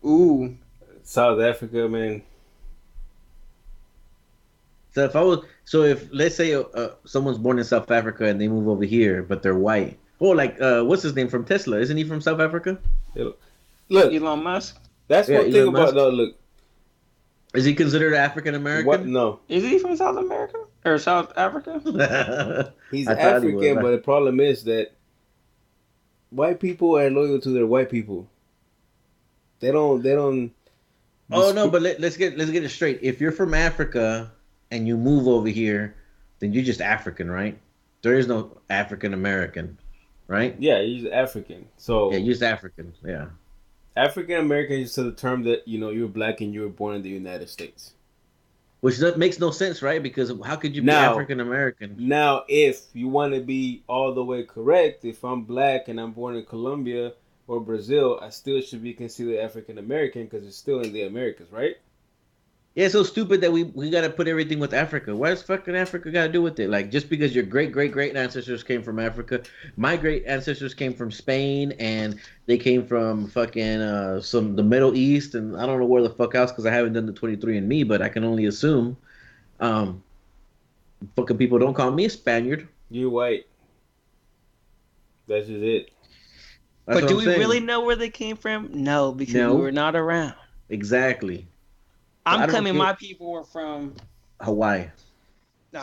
Ooh. South Africa, man. So if let's say someone's born in South Africa and they move over here, but they're white. Oh, like what's his name from Tesla? Isn't he from South Africa? Look, Elon Musk. That's one thing about though. Look, is he considered African American? What? No. Is he from South America or South Africa? He's African, but the problem is that white people are loyal to their white people. They don't. Oh no, but let's get it straight. If you're from Africa and you move over here, then you're just African, right? There is no African American, right? Yeah, you're African. So yeah, you're just African. Yeah. African American is to the term that you're black and you were born in the United States. Which makes no sense, right? Because how could you be African American? Now, if you want to be all the way correct, if I'm black and I'm born in Colombia or Brazil, I still should be considered African American because it's still in the Americas, right? Yeah, it's so stupid that we got to put everything with Africa. What does fucking Africa got to do with it? Like, just because your great ancestors came from Africa, my great ancestors came from Spain, and they came from fucking the Middle East, and I don't know where the fuck else because I haven't done the 23andMe, but I can only assume. Fucking people don't call me a Spaniard. You're white. That's just it. That's but do we really know where they came from? No, because we were not around. Exactly. I'm claiming my people were from Hawaii. No.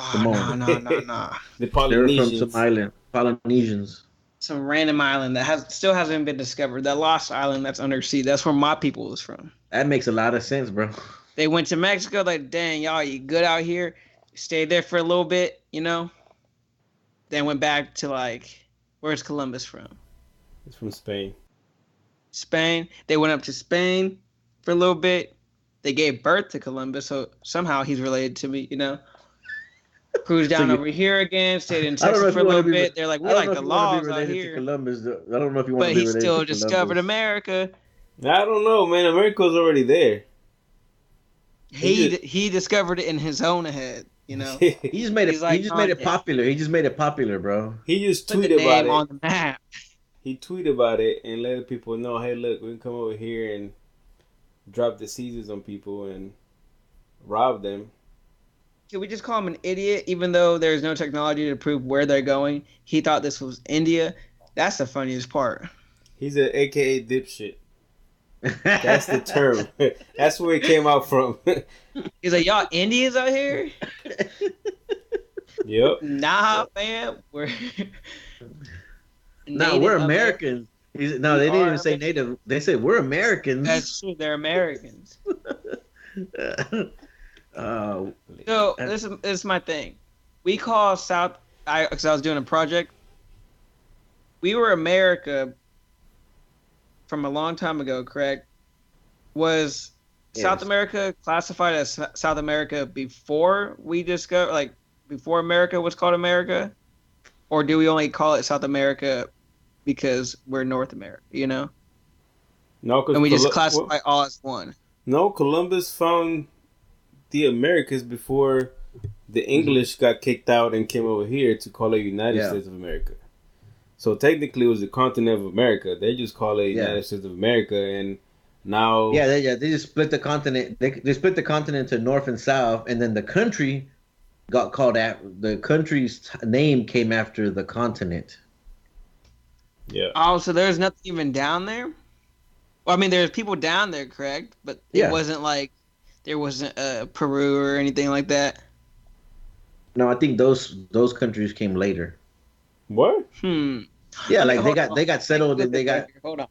The Polynesians. They're from some island. Polynesians. Some random island that still hasn't been discovered. That lost island that's undersea. That's where my people is from. That makes a lot of sense, bro. They went to Mexico. Like, dang, y'all, you good out here? Stayed there for a little bit, Then went back to where's Columbus from? It's from Spain. Spain. They went up to Spain for a little bit. They gave birth to Columbus, so somehow he's related to me, Cruised down over here again, stayed in Texas for a little bit. They're like, we like the laws out here. Columbus, I don't know if you want to be related to Columbus. But he still discovered America. I don't know, man. America's already there. He discovered it in his own head, He just made it. He just made it popular. He just made it popular, bro. He just tweeted about it on the map. He tweeted about it and let people know, hey, look, we can come over here and drop the seizures on people and rob them. Can we just call him an idiot, even though there's no technology to prove where they're going? He thought this was India. That's the funniest part. He's an AKA dipshit. That's the term. That's where it came out from. He's like, y'all Indians out here? Yep. Nah, man. We're Americans. They didn't even say native. They said we're Americans. That's true. They're Americans. So this is my thing. We call because I was doing a project. We were America from a long time ago, correct? Was South America classified as South America before we discovered, before America was called America? Or do we only call it South America because we're North America, No, and we just classify all as one. No, Columbus found the Americas before the English got kicked out and came over here to call it United States of America. So technically, it was the continent of America. They just call it United States of America, and now they just split the continent. They split the continent to North and South, and then the country got called the country's name came after the continent. Yeah. Oh, so there's nothing even down there? Well, I mean, there's people down there, correct? But it wasn't there wasn't Peru or anything like that. No, I think those countries came later. What? Yeah, they got settled and they got. Hold on.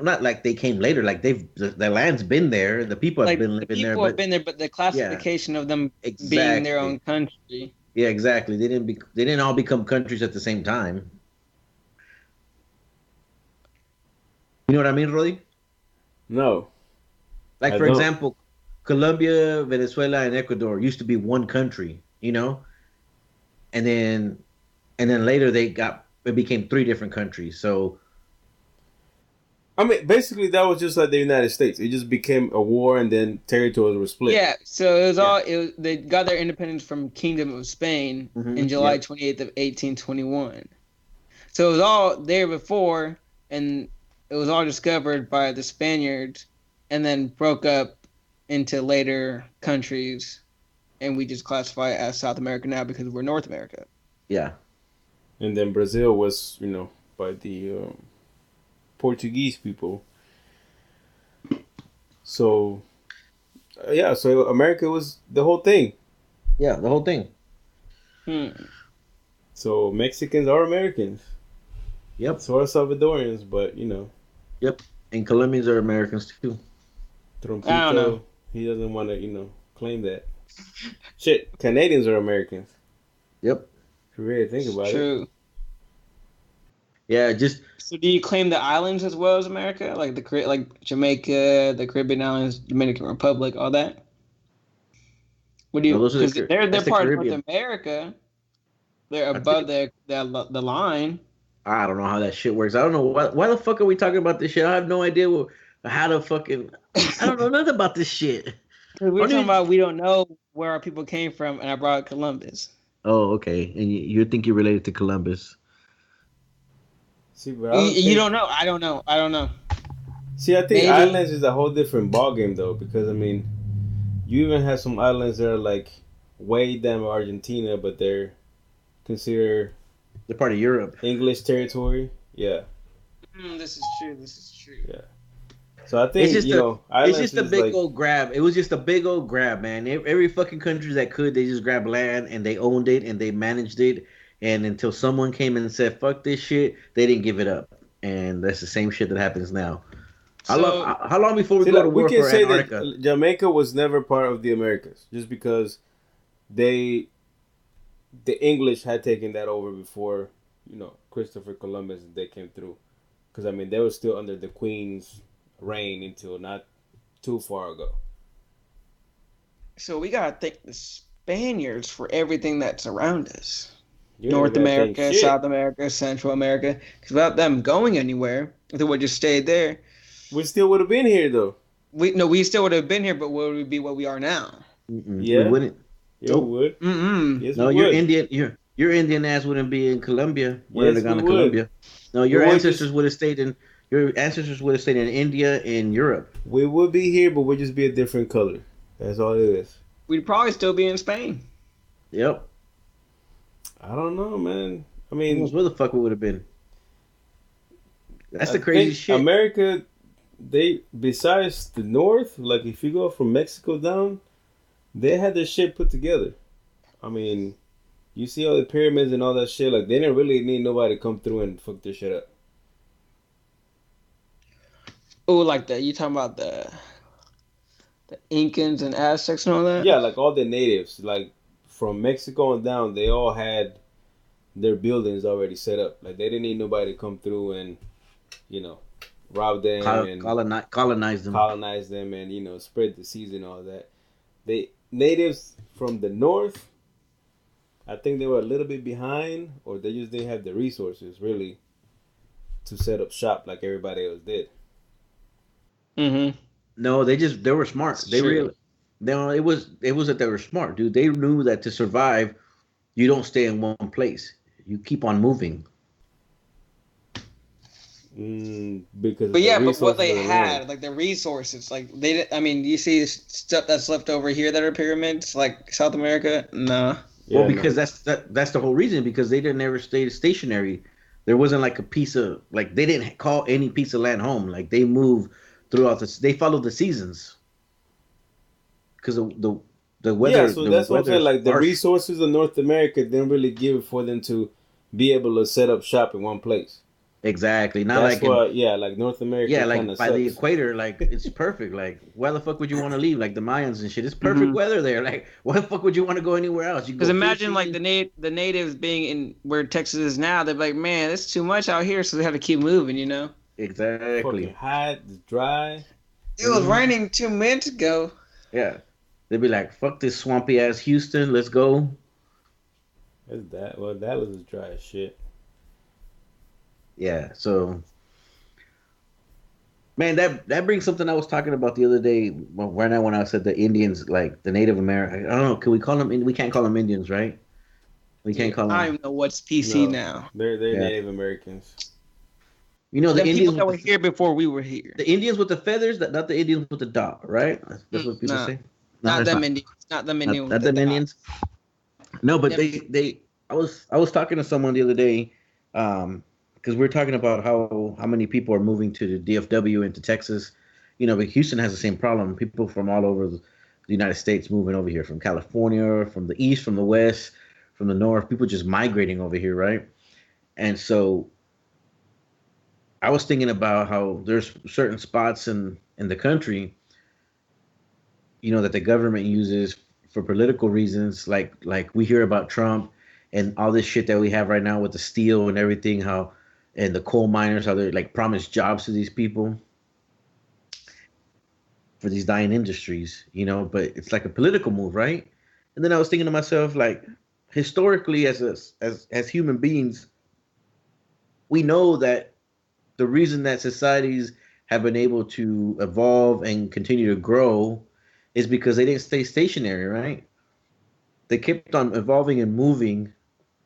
Not like they came later. Like the land's been there. The people have been living there. People have been there, but the classification of them being their own country. Yeah, exactly. They didn't all become countries at the same time. You know what I mean, Rodi? No. For example, Colombia, Venezuela, and Ecuador used to be one country, and then later it became three different countries. So I mean, basically, that was just like the United States. It just became a war, and then territories were split. Yeah, so it was all they got their independence from Kingdom of Spain in July 28th of 1821. So it was all there before, and it was all discovered by the Spaniards, and then broke up into later countries, and we just classify it as South America now because we're North America. Yeah. And then Brazil was, by the Portuguese people. So, so America was the whole thing. Yeah, the whole thing. So Mexicans are Americans. Yep. So are Salvadorians, but Yep. And Colombians are Americans too. Trumpito, I don't know. He doesn't want to, claim that. Shit, Canadians are Americans. Yep. If you really think about it. True. Yeah, just. So do you claim the islands as well as America, like Jamaica, the Caribbean islands, Dominican Republic, all that? What do you? Because they're part of North America. They're above the line. I don't know how that shit works. I don't know why the fuck are we talking about this shit. I have no idea how to fucking. I don't know nothing about this shit. We're talking about we don't know where our people came from, and I brought Columbus. Oh, okay. And you think you're related to Columbus? See, but you don't know. I don't know. See, I think islands is a whole different ballgame, though, because, I mean, you even have some islands that are, like, way down Argentina, but they're considered... They're part of Europe. English territory. Yeah. This is true. Yeah. So I think, it's just a big old grab. It was just a big old grab, man. Every fucking country that could, they just grabbed land, and they owned it, and they managed it. And until someone came in and said, fuck this shit, they didn't give it up. And that's the same shit that happens now. How long before we go to war for Antarctica? That Jamaica was never part of the Americas, just because the English had taken that over before, Christopher Columbus, they came through. Because, I mean, they were still under the Queen's reign until not too far ago. So we got to thank the Spaniards for everything that's around us. North America, South America, Central America. Because without them going anywhere, if they would just stayed there, we still would have been here, though. We still would have been here, but would we be what we are now? Yeah, we wouldn't. Yeah, we would. Yes, no, your Indian, your Indian ass wouldn't be in Colombia. Wouldn't have gone to Colombia. No, your ancestors would have stayed in. Your ancestors would have stayed in India and Europe. We would be here, but we'd just be a different color. That's all it is. We'd probably still be in Spain. Yep. I don't know, man. I mean, where the fuck we would have been? That's the crazy shit. America, besides the North, like if you go from Mexico down, they had their shit put together. I mean, you see all the pyramids and all that shit. Like they didn't really need nobody to come through and fuck their shit up. Oh, like you talking about the Incans and Aztecs and all that? Yeah, like all the natives, like from Mexico on down, they all had their buildings already set up. Like they didn't need nobody to come through and, rob them and colonize them and spread the seeds and all that. The natives from the north, I think they were a little bit behind, or they just didn't have the resources really to set up shop like everybody else did. No, they were smart. It was that they were smart, dude. They knew that to survive, you don't stay in one place. You keep on moving. But what they had, like the resources, like you see stuff that's left over here that are pyramids, like South America. No. Well, because that's the whole reason. Because they didn't ever stay stationary. There wasn't like a piece of they didn't call any piece of land home. Like they moved throughout they followed the seasons. Because the weather. Yeah, so that's what I'm saying. Like the resources of North America didn't really give it for them to be able to set up shop in one place. Exactly. Not that's like North America. Yeah, like by the equator, like it's perfect. Like why the fuck would you want to leave? Like the Mayans and shit. It's perfect weather there. Like why the fuck would you want to go anywhere else? Because imagine like the natives being in where Texas is now. They're like, man, it's too much out here, so they have to keep moving. Exactly. Fucking hot, dry. It was raining 2 minutes ago. Yeah. They'd be like, fuck this swampy ass Houston, let's go. That was dry as shit. Yeah, so Man, that brings something I was talking about the other day. When I said the Indians, like the Native American. I don't know. Can we call them? We can't call them Indians, right? We can't Dude, call I don't them. even know what's PC No, now. they're Yeah. Native Americans. You know the The people Indians that with were here before we were here. the Indians with the feathers, that not the Indians with the dot, right? That's what people No, say. No, not that's them not. Indians. Not them Not, Indians with not the them dot. Indians. No, but Them, they. I was talking to someone the other day, because we are talking about how many people are moving to the DFW into Texas. You know, but Houston has the same problem. People from all over the United States moving over here, from California, from the east, from the west, from the north. People just migrating over here, right? And so I was thinking about how there's certain spots in the country, that the government uses for political reasons, like we hear about Trump and all this shit that we have right now with the steel and everything, how and the coal miners, how they like promise jobs to these people for these dying industries, but it's like a political move, right? And then I was thinking to myself, like, historically, as human beings, we know that the reason that societies have been able to evolve and continue to grow is because they didn't stay stationary, right? They kept on evolving and moving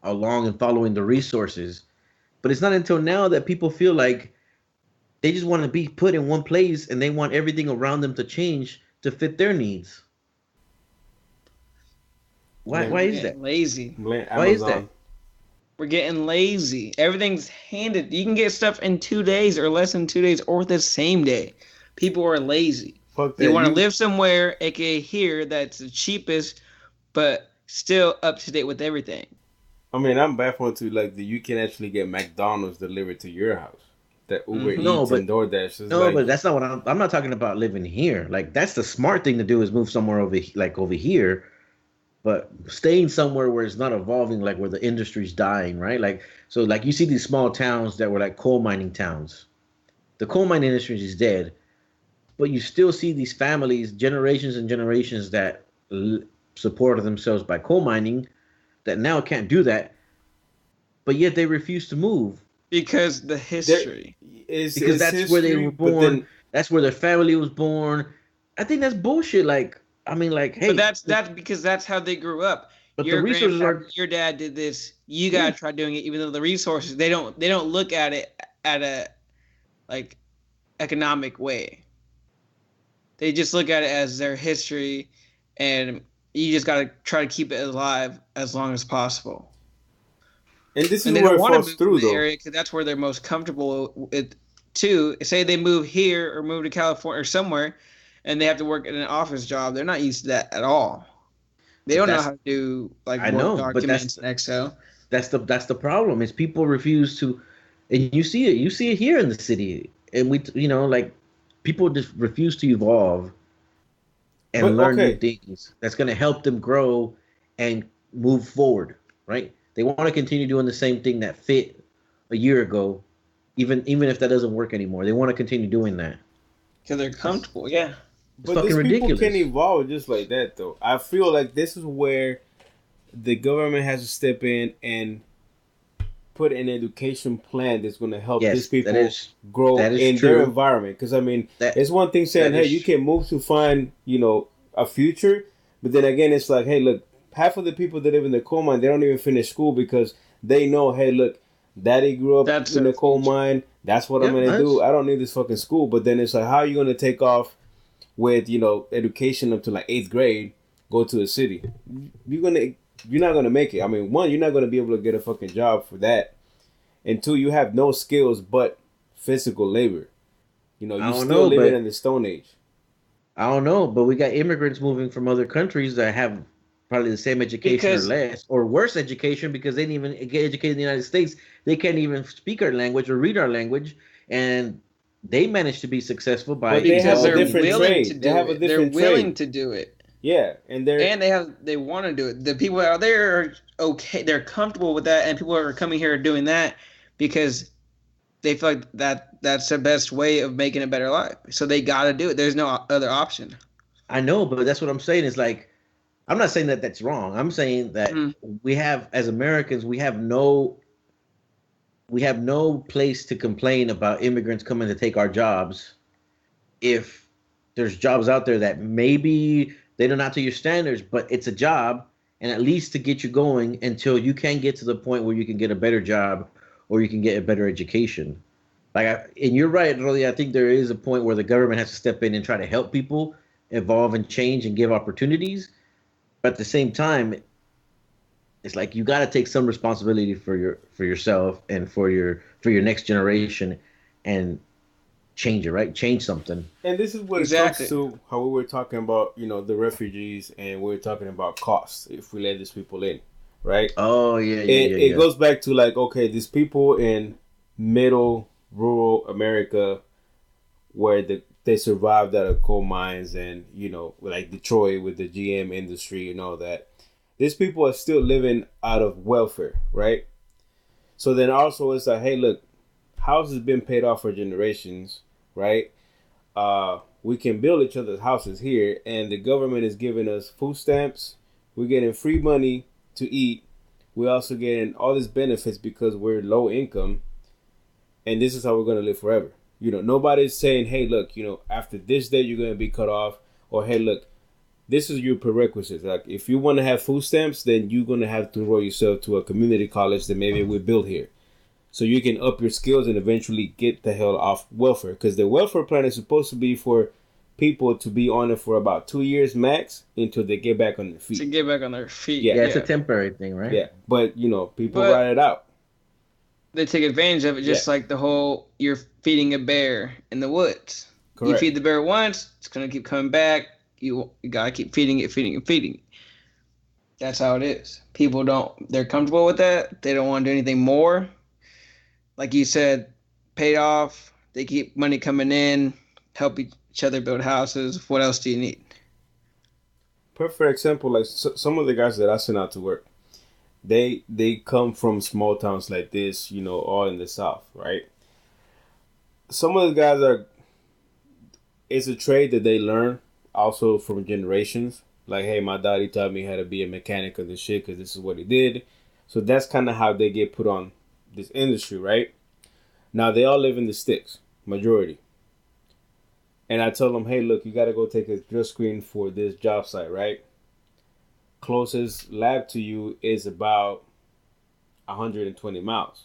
along and following the resources. But it's not until now that people feel like they just want to be put in one place and they want everything around them to change to fit their needs. Why Blame why we're is that? getting lazy. blame Why is that? Amazon. We're getting lazy. Everything's handed. You can get stuff in 2 days or less than 2 days or the same day. People are lazy. Fuck They that. want to You. live somewhere, aka here, that's the cheapest, but still up to date with everything. I mean, I'm baffled to like that you can actually get McDonald's delivered to your house. That Uber Mm-hmm. No, Eats but and DoorDash is no, like, but that's not what I'm not talking about living here. Like that's the smart thing to do is move somewhere over here, but staying somewhere where it's not evolving, like where the industry's dying, right? Like so, like you see these small towns that were like coal mining towns. The coal mining industry is dead, but you still see these families, generations and generations that supported themselves by coal mining, that now can't do that, but yet they refuse to move Because the there history. because is that's where they history, were but born. then That's where their family was born. I think that's bullshit. Like, I mean, like, But hey, that's because that's how they grew up. but the Your resources grandfather, are, your dad did this. You yeah, gotta try doing it, even though the resources they don't look at it at a like economic way. They just look at it as their history, and you just gotta try to keep it alive as long as possible. and this is And they where don't it want to falls move from through the though. area because that's where they're most comfortable with. Too, say they move here or move to California or somewhere, and they have to work in an office job. They're not used to that at all. They but don't know how to do like I Word know, but documents and Excel. that's the problem is people refuse to, and you see it here in the city, and like people just refuse to evolve and But learn new okay, things that's going to help them grow and move forward, right? They want to continue doing the same thing that fit a year ago, even if that doesn't work anymore. They want to continue doing that. Because they're It's, comfortable. Yeah. it's but fucking these people can ridiculous. evolve just like that though. I feel like this is where the government has to step in and put an education plan that's going to help these Yes, people grow that is in their true. environment. Because I mean, That it's one thing saying, that "Hey, is you can move to find a future," but then again, it's like, "Hey, look, half of the people that live in the coal mine they don't even finish school because they know, hey, look, daddy grew up That's in their the coal future. mine. That's what I'm yeah, gonna do. that's I don't need this fucking school." But then it's like, how are you gonna take off with education up to like eighth grade, go to a city? You're gonna you're not gonna make it. I mean, one, you're not gonna be able to get a fucking job for that, and two, you have no skills but physical labor. I You don't still know, living but in the Stone Age. I don't know, but we got immigrants moving from other countries that have probably the same education or Because less or worse education because they didn't even get educated in the United States. They can't even speak our language or read our language, and they managed to be successful by But they have because a they're evolving. different willing to trade. They do have a it. They're different willing trade. to do it. Yeah, and they're And they want to do it. The people out there are okay. They're comfortable with that, and people are coming here doing that because they feel like that's the best way of making a better life. So they got to do it. There's no other option. I know, but that's what I'm saying. Is like I'm not saying that that's wrong. I'm saying that Mm. we have, as Americans, we have no place to complain about immigrants coming to take our jobs if there's jobs out there that maybe they don't not to your standards, but it's a job, and at least to get you going until you can get to the point where you can get a better job or you can get a better education. And you're right, really. I think there is a point where the government has to step in and try to help people evolve and change and give opportunities. But at the same time, it's like you got to take some responsibility for yourself and for your next generation, and change it, right? Change something. And this is what exactly. It comes to how we were talking about, the refugees, and we were talking about costs if we let these people in, right? Oh yeah, It goes back to like, okay, these people in middle rural America, where they survived out of coal mines, and like Detroit with the GM industry and all that. These people are still living out of welfare, right? So then also it's like, hey, look, houses been paid off for generations, right? We can build each other's houses here, and the government is giving us food stamps. We're getting free money to eat. We're also getting all these benefits because we're low income, and this is how we're going to live forever. Nobody's saying, hey, look, after this day, you're going to be cut off, or hey, look, this is your prerequisites. Like, if you want to have food stamps, then you're going to have to enroll yourself to a community college that maybe we build here, so you can up your skills and eventually get the hell off welfare. Because the welfare plan is supposed to be for people to be on it for about 2 years max until they get back on their feet. To get back on their feet. Yeah, it's a temporary thing, right? Yeah, but people ride it out. They take advantage of it, just like the whole you're feeding a bear in the woods. Correct. You feed the bear once, it's gonna keep coming back. You gotta keep feeding it. That's how it is. People they're comfortable with that. They don't want to do anything more. Like you said, paid off. They keep money coming in, help each other build houses. What else do you need? Perfect example, like some of the guys that I send out to work, they come from small towns like this, all in the South, right? Some of the guys it's a trade that they learn also from generations. Like, hey, my daddy taught me how to be a mechanic of this shit because this is what he did. So that's kind of how they get put on this industry, right? Now, they all live in the sticks, majority. And I tell them, hey, look, you got to go take a drug screen for this job site, right? Closest lab to you is about 120 miles.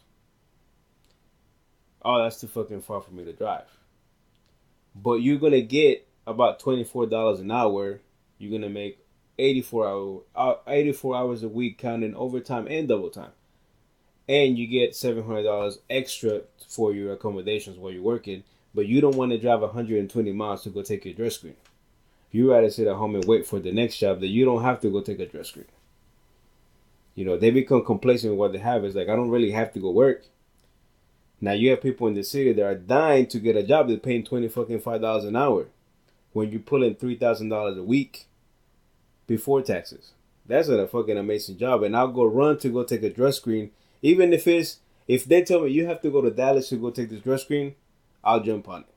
Oh, that's too fucking far for me to drive. But you're going to get about $24 an hour. You're going to make 84 hours a week, counting overtime and double time. And you get $700 extra for your accommodations while you're working. But you don't want to drive 120 miles to go take your drug screen. You rather sit at home and wait for the next job that you don't have to go take a drug screen. They become complacent with what they have. It's like, I don't really have to go work. Now you have people in the city that are dying to get a job. They're paying $25 an hour when you pull in $3,000 a week before taxes. That's a fucking amazing job. And I'll go run to go take a drug screen. Even if they tell me you have to go to Dallas to go take this drug screen, I'll jump on it.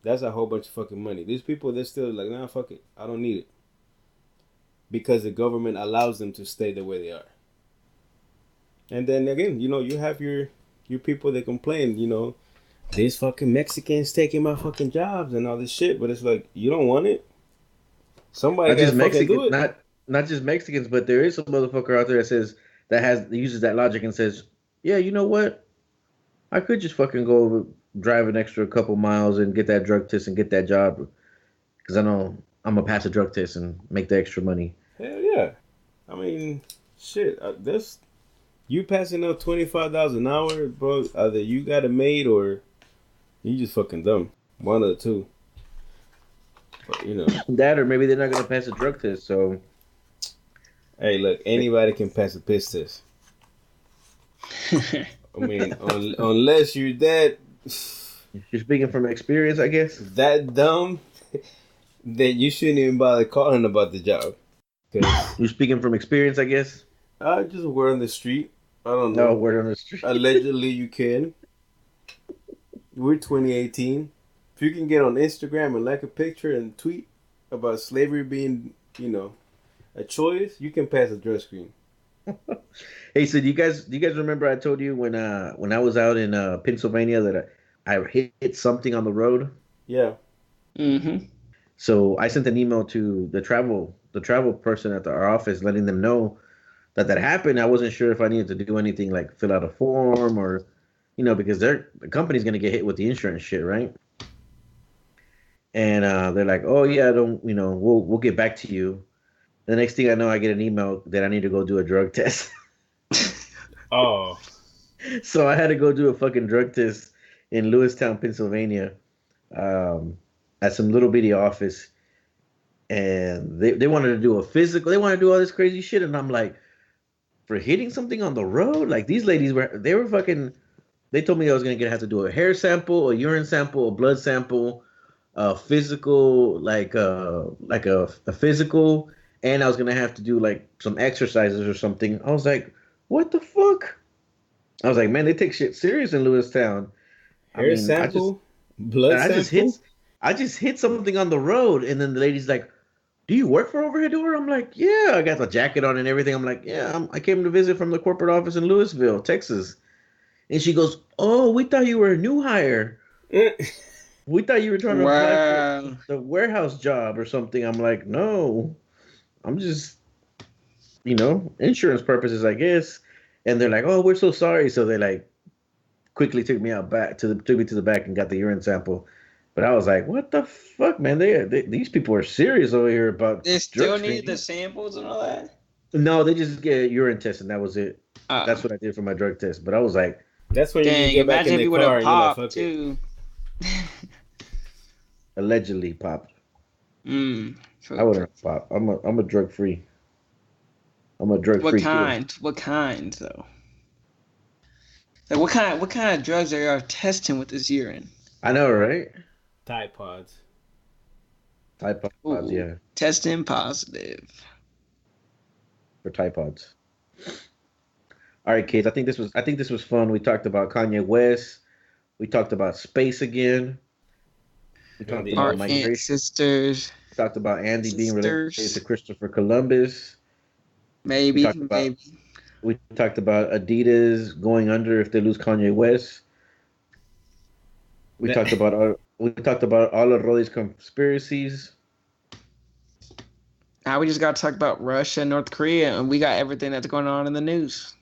That's a whole bunch of fucking money. These people, they're still like, nah, fuck it. I don't need it. Because the government allows them to stay the way they are. And then again, you have your people that complain, these fucking Mexicans taking my fucking jobs and all this shit. But it's like, you don't want it. Somebody got to fucking do it. Not just Mexicans, but there is some motherfucker out there that uses that logic and says, yeah, you know what? I could just fucking go drive an extra couple miles and get that drug test and get that job because I know I'm gonna pass a drug test and make the extra money. Hell yeah! I mean, shit. You passing up $25 an hour, bro. Either you got it made or you just fucking dumb. One of the two. But, that or maybe they're not gonna pass a drug test. So, hey, look, anybody can pass a piss test. I mean, unless you're that. You're speaking from experience, I guess. That dumb, then you shouldn't even bother calling about the job. You're speaking from experience, I guess. Just word on the street. I don't know. No, word on the street. Allegedly, you can. We're 2018. If you can get on Instagram and like a picture and tweet about slavery being, a choice, you can pass a drug screen. Hey, so do you guys remember I told you when I was out in Pennsylvania that I hit something on the road? Yeah. Mm-hmm. So I sent an email to the travel person at our office, letting them know that happened. I wasn't sure if I needed to do anything like fill out a form or, because the company's gonna get hit with the insurance shit, right? And they're like, "Oh yeah, don't we'll get back to you." The next thing I know, I get an email that I need to go do a drug test. Oh, So I had to go do a fucking drug test in Lewistown, Pennsylvania, um, at some little bitty office, and they wanted to do a physical. They wanted to do all this crazy shit, and I'm like, for hitting something on the road, like these ladies were fucking. They told me I was gonna have to do a hair sample, a urine sample, a blood sample, a physical, like a physical, and I was gonna have to do like some exercises or something. I was like, what the fuck? I was like, man, they take shit serious in Lewistown. I hair mean, sample, blood I just hit, sample. I just hit something on the road, and then the lady's like, "Do you work for Overhead Door?" I'm like, "Yeah." I got the jacket on and everything. I'm like, "Yeah, I came to visit from the corporate office in Louisville, Texas." And she goes, "Oh, we thought you were a new hire. We thought you were trying to apply for Wow. the warehouse job or something." I'm like, "No, I'm just, insurance purposes, I guess." And they're like, "Oh, we're so sorry." So they like quickly took me to the back and got the urine sample. But I was like, "What the fuck, man? These people are serious over here about They drug still need the screening." samples and all that? No, they just get a urine test and that was it. That's Uh, what I did for my drug test. But I was like, That's when you dang, get back imagine in if the you would car have and you're like, popped fuck it. too. allegedly popped. Mm. I wouldn't have popped. I'm a drug free. I'm a drug What free kid. kind? What kind though? Like what kind of drugs are y'all testing with this urine? I know, right? Tide Pods. Tide Pods, Ooh, yeah, testing positive. for Tide Pods. All right, kids. I think this was fun. We talked about Kanye West. We talked about space again. We And talked the about Our aunt ocean. migration. sisters, We talked about Andy being related to sisters, Christopher Columbus. We maybe, talked about maybe. we talked about Adidas going under if they lose Kanye West. We talked about all of Rolly's conspiracies. Now we just got to talk about Russia and North Korea, and we got everything that's going on in the news.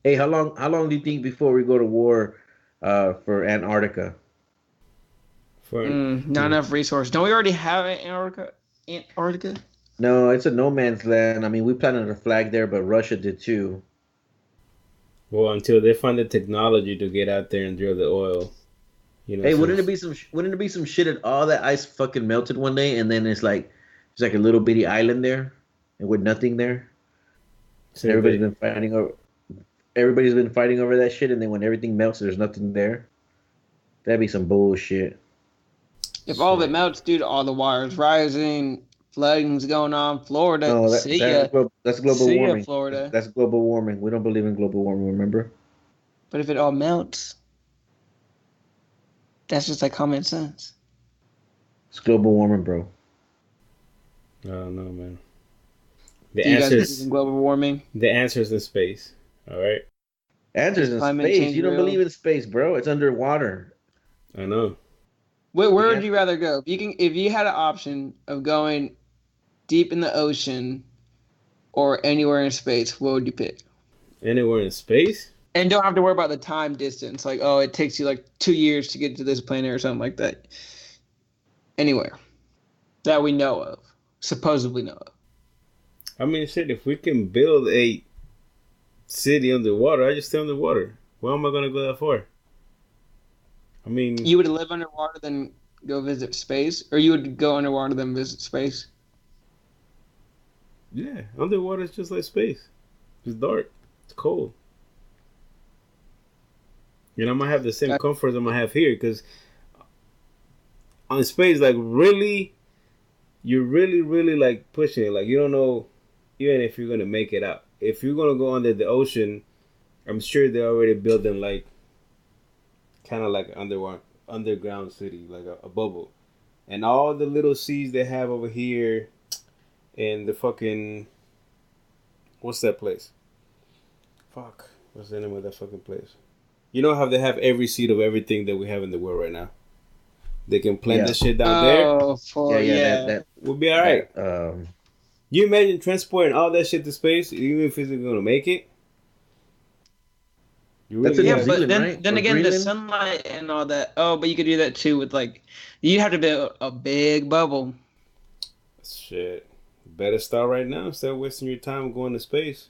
Hey, how long do you think before we go to war for Antarctica? For Not enough resources. Don't we already have Antarctica? Antarctica? No, it's a no man's land. I mean, we planted a flag there, but Russia did too. well, until they find the technology to get out there and drill the oil, Hey, since wouldn't it be some shit if all that ice fucking melted one day and then it's like a little bitty island there and with nothing there and since they everybody's been fighting over that shit and then when everything melts there's nothing there. That'd be some bullshit. If all of it shit. melts due to all the waters rising, flooding's going on, Florida, No, see ya. that's global See ya, warming. That's, Florida. that's global warming. We don't believe in global warming, remember? But if it all melts, that's just like common sense. It's global warming, bro. I don't know, man. The Do you guys believe answers in global warming? the answers in space. All right. Answers Is in climate space. change You don't real? believe in space, bro. It's underwater. I know. Where The would you answer, rather go? If you had an option of going deep in the ocean or anywhere in space, what would you pick? Anywhere in space? And don't have to worry about the time distance, like oh, it takes you like 2 years to get to this planet or something like that. Anywhere that we know of, supposedly know of. I mean, shit. If we can build a city underwater, I just stay underwater. Where am I gonna go that far? I mean, You would live underwater then go visit space, or you would go underwater then visit space. yeah, underwater is just like space. It's dark. It's cold. I might have the same That- comforts I might have here because on space, like really, you're really, really like pushing it. Like you don't know even if you're gonna make it out. If you're gonna go under the ocean, I'm sure they're already building like kind of like underground city, like a bubble, and all the little seas they have over here in the fucking what's that place? Fuck, what's the name of that fucking place? You know how they have every seed of everything that we have in the world right now. They can plant Yeah. the shit down there. Oh, That We'll be all right. that, You imagine transporting all that shit to space, even if it's gonna make it. You That's really in yeah, New got but Zealand, right? then Or again, the Greenland? sunlight and all that. Oh, but you could do that too with like, you have to build a big bubble. shit. Better start right now instead of wasting your time going to space.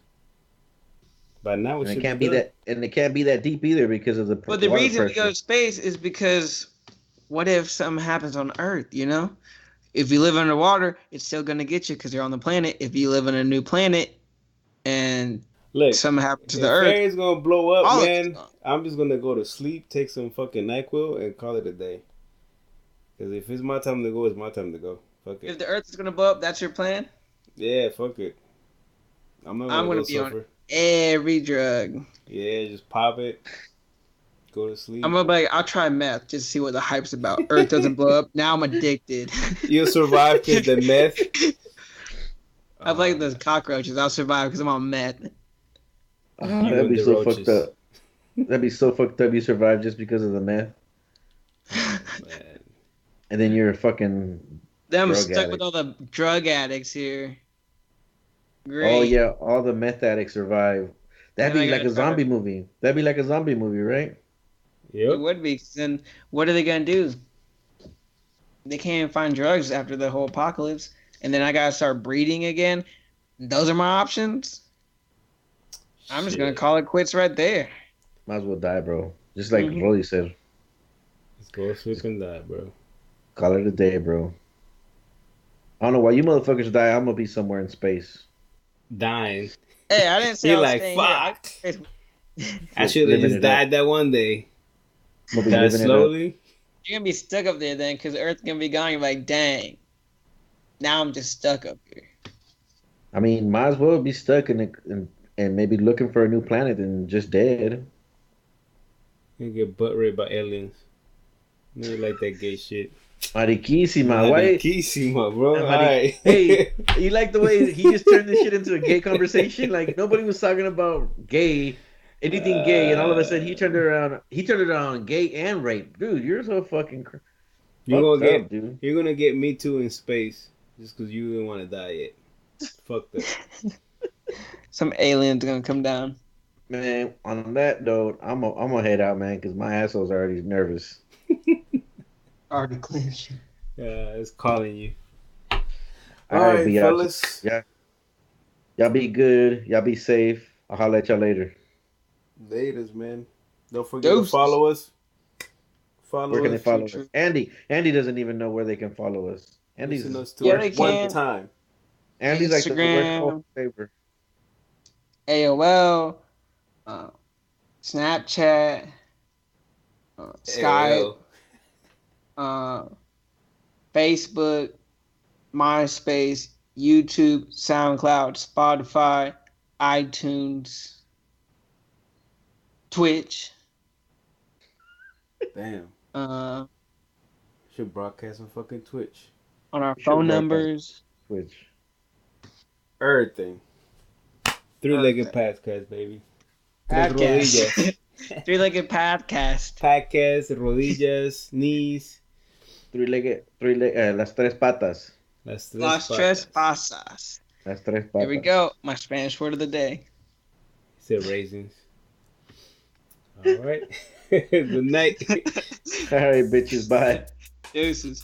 By now, it And it should can't be be done. that, and it can't be that deep either because of the But the water reason we go pressure. to space is because what if something happens on Earth? You know, if you live underwater, it's still gonna get you because you're on the planet. If you live on a new planet and Look, something happens to the if Earth, air's gonna blow up, all of it's man, gone. I'm just gonna go to sleep, take some fucking NyQuil, and call it a day. Because if it's my time to go, it's my time to go. Fuck If it. the Earth is gonna blow up, that's your plan. Yeah, fuck it. I'm not I'm gonna gonna go be on suffer. every drug. Yeah, just pop it, go to sleep. I'm gonna be like, I'll try meth just to see what the hype's about. Earth doesn't blow up. Now I'm addicted. You'll survive because the meth. I'm like those cockroaches. I'll survive because I'm on meth. Oh, You that'd and be the so roaches. fucked up. That'd be so fucked up. You survive just because of the meth, Man. and then you're a fucking Then I'm drug stuck addict. with all the drug addicts here. Great. Oh yeah, all the meth addicts survive. That'd Then I be like gotta a try to- zombie movie. That'd be like a zombie movie, right? It Yep. would be. 'Cause then what are they gonna do? They can't even find drugs after the whole apocalypse, and then I gotta start breeding again. Those are my options. I'm just gonna Shit. call it quits right there. Might as well die, bro. Just like Mhm. Rolly said, Let's go sleep and die, bro. call it a day, bro. I don't know why you motherfuckers die. I'm gonna be somewhere in space. Dying. Hey, I didn't say You're I was like, staying fuck. here. I should have Living just it up. died that one day. I'm gonna be Die living it up. slowly. You're gonna be stuck up there then, because Earth's gonna be gone. You're like, dang. Now I'm just stuck up here. I mean, might as well be stuck and maybe looking for a new planet and just dead. You get butt raped by aliens. You like that gay shit. Mariquísima, why? Kissima, bro. Mari- Alright. Hey, you like the way he just turned this shit into a gay conversation? Like nobody was talking about gay, anything gay, and all of a sudden he turned it around. He turned it around gay and rape, dude. You're so fucking You're fucked gonna up, dude. You're gonna get Me Too in space just because you didn't want to die yet. Fuck that. Some alien's gonna come down. Man, on that note, I'm gonna head out, man, because my asshole's already nervous. Already clenched. It's calling you. All Alright, right, fellas. y'all be good. Y'all be safe. I'll holler at y'all later. Laters, man. Don't forget Deuces. to follow us. Follow Where can they us. follow True. us? Andy doesn't even know where they can follow us. Andy's Listen us to Yeah, us they one can. time. Andy's like the Instagram. worst favor. AOL, Snapchat, Skype, Facebook, MySpace, YouTube, SoundCloud, Spotify, iTunes, Twitch. Damn. On Should broadcast on fucking Twitch. our Should phone broadcast. numbers. Which Everything. Three-legged podcast, baby. Tres rodillas. Podcast. Three-legged podcast. Podcast, rodillas, knees. las tres patas. Las tres Las patas. tres pasas. Las tres patas. Here we go. My Spanish word of the day. Said raisins. All right. Good night. All right, bitches. Bye. Deuces.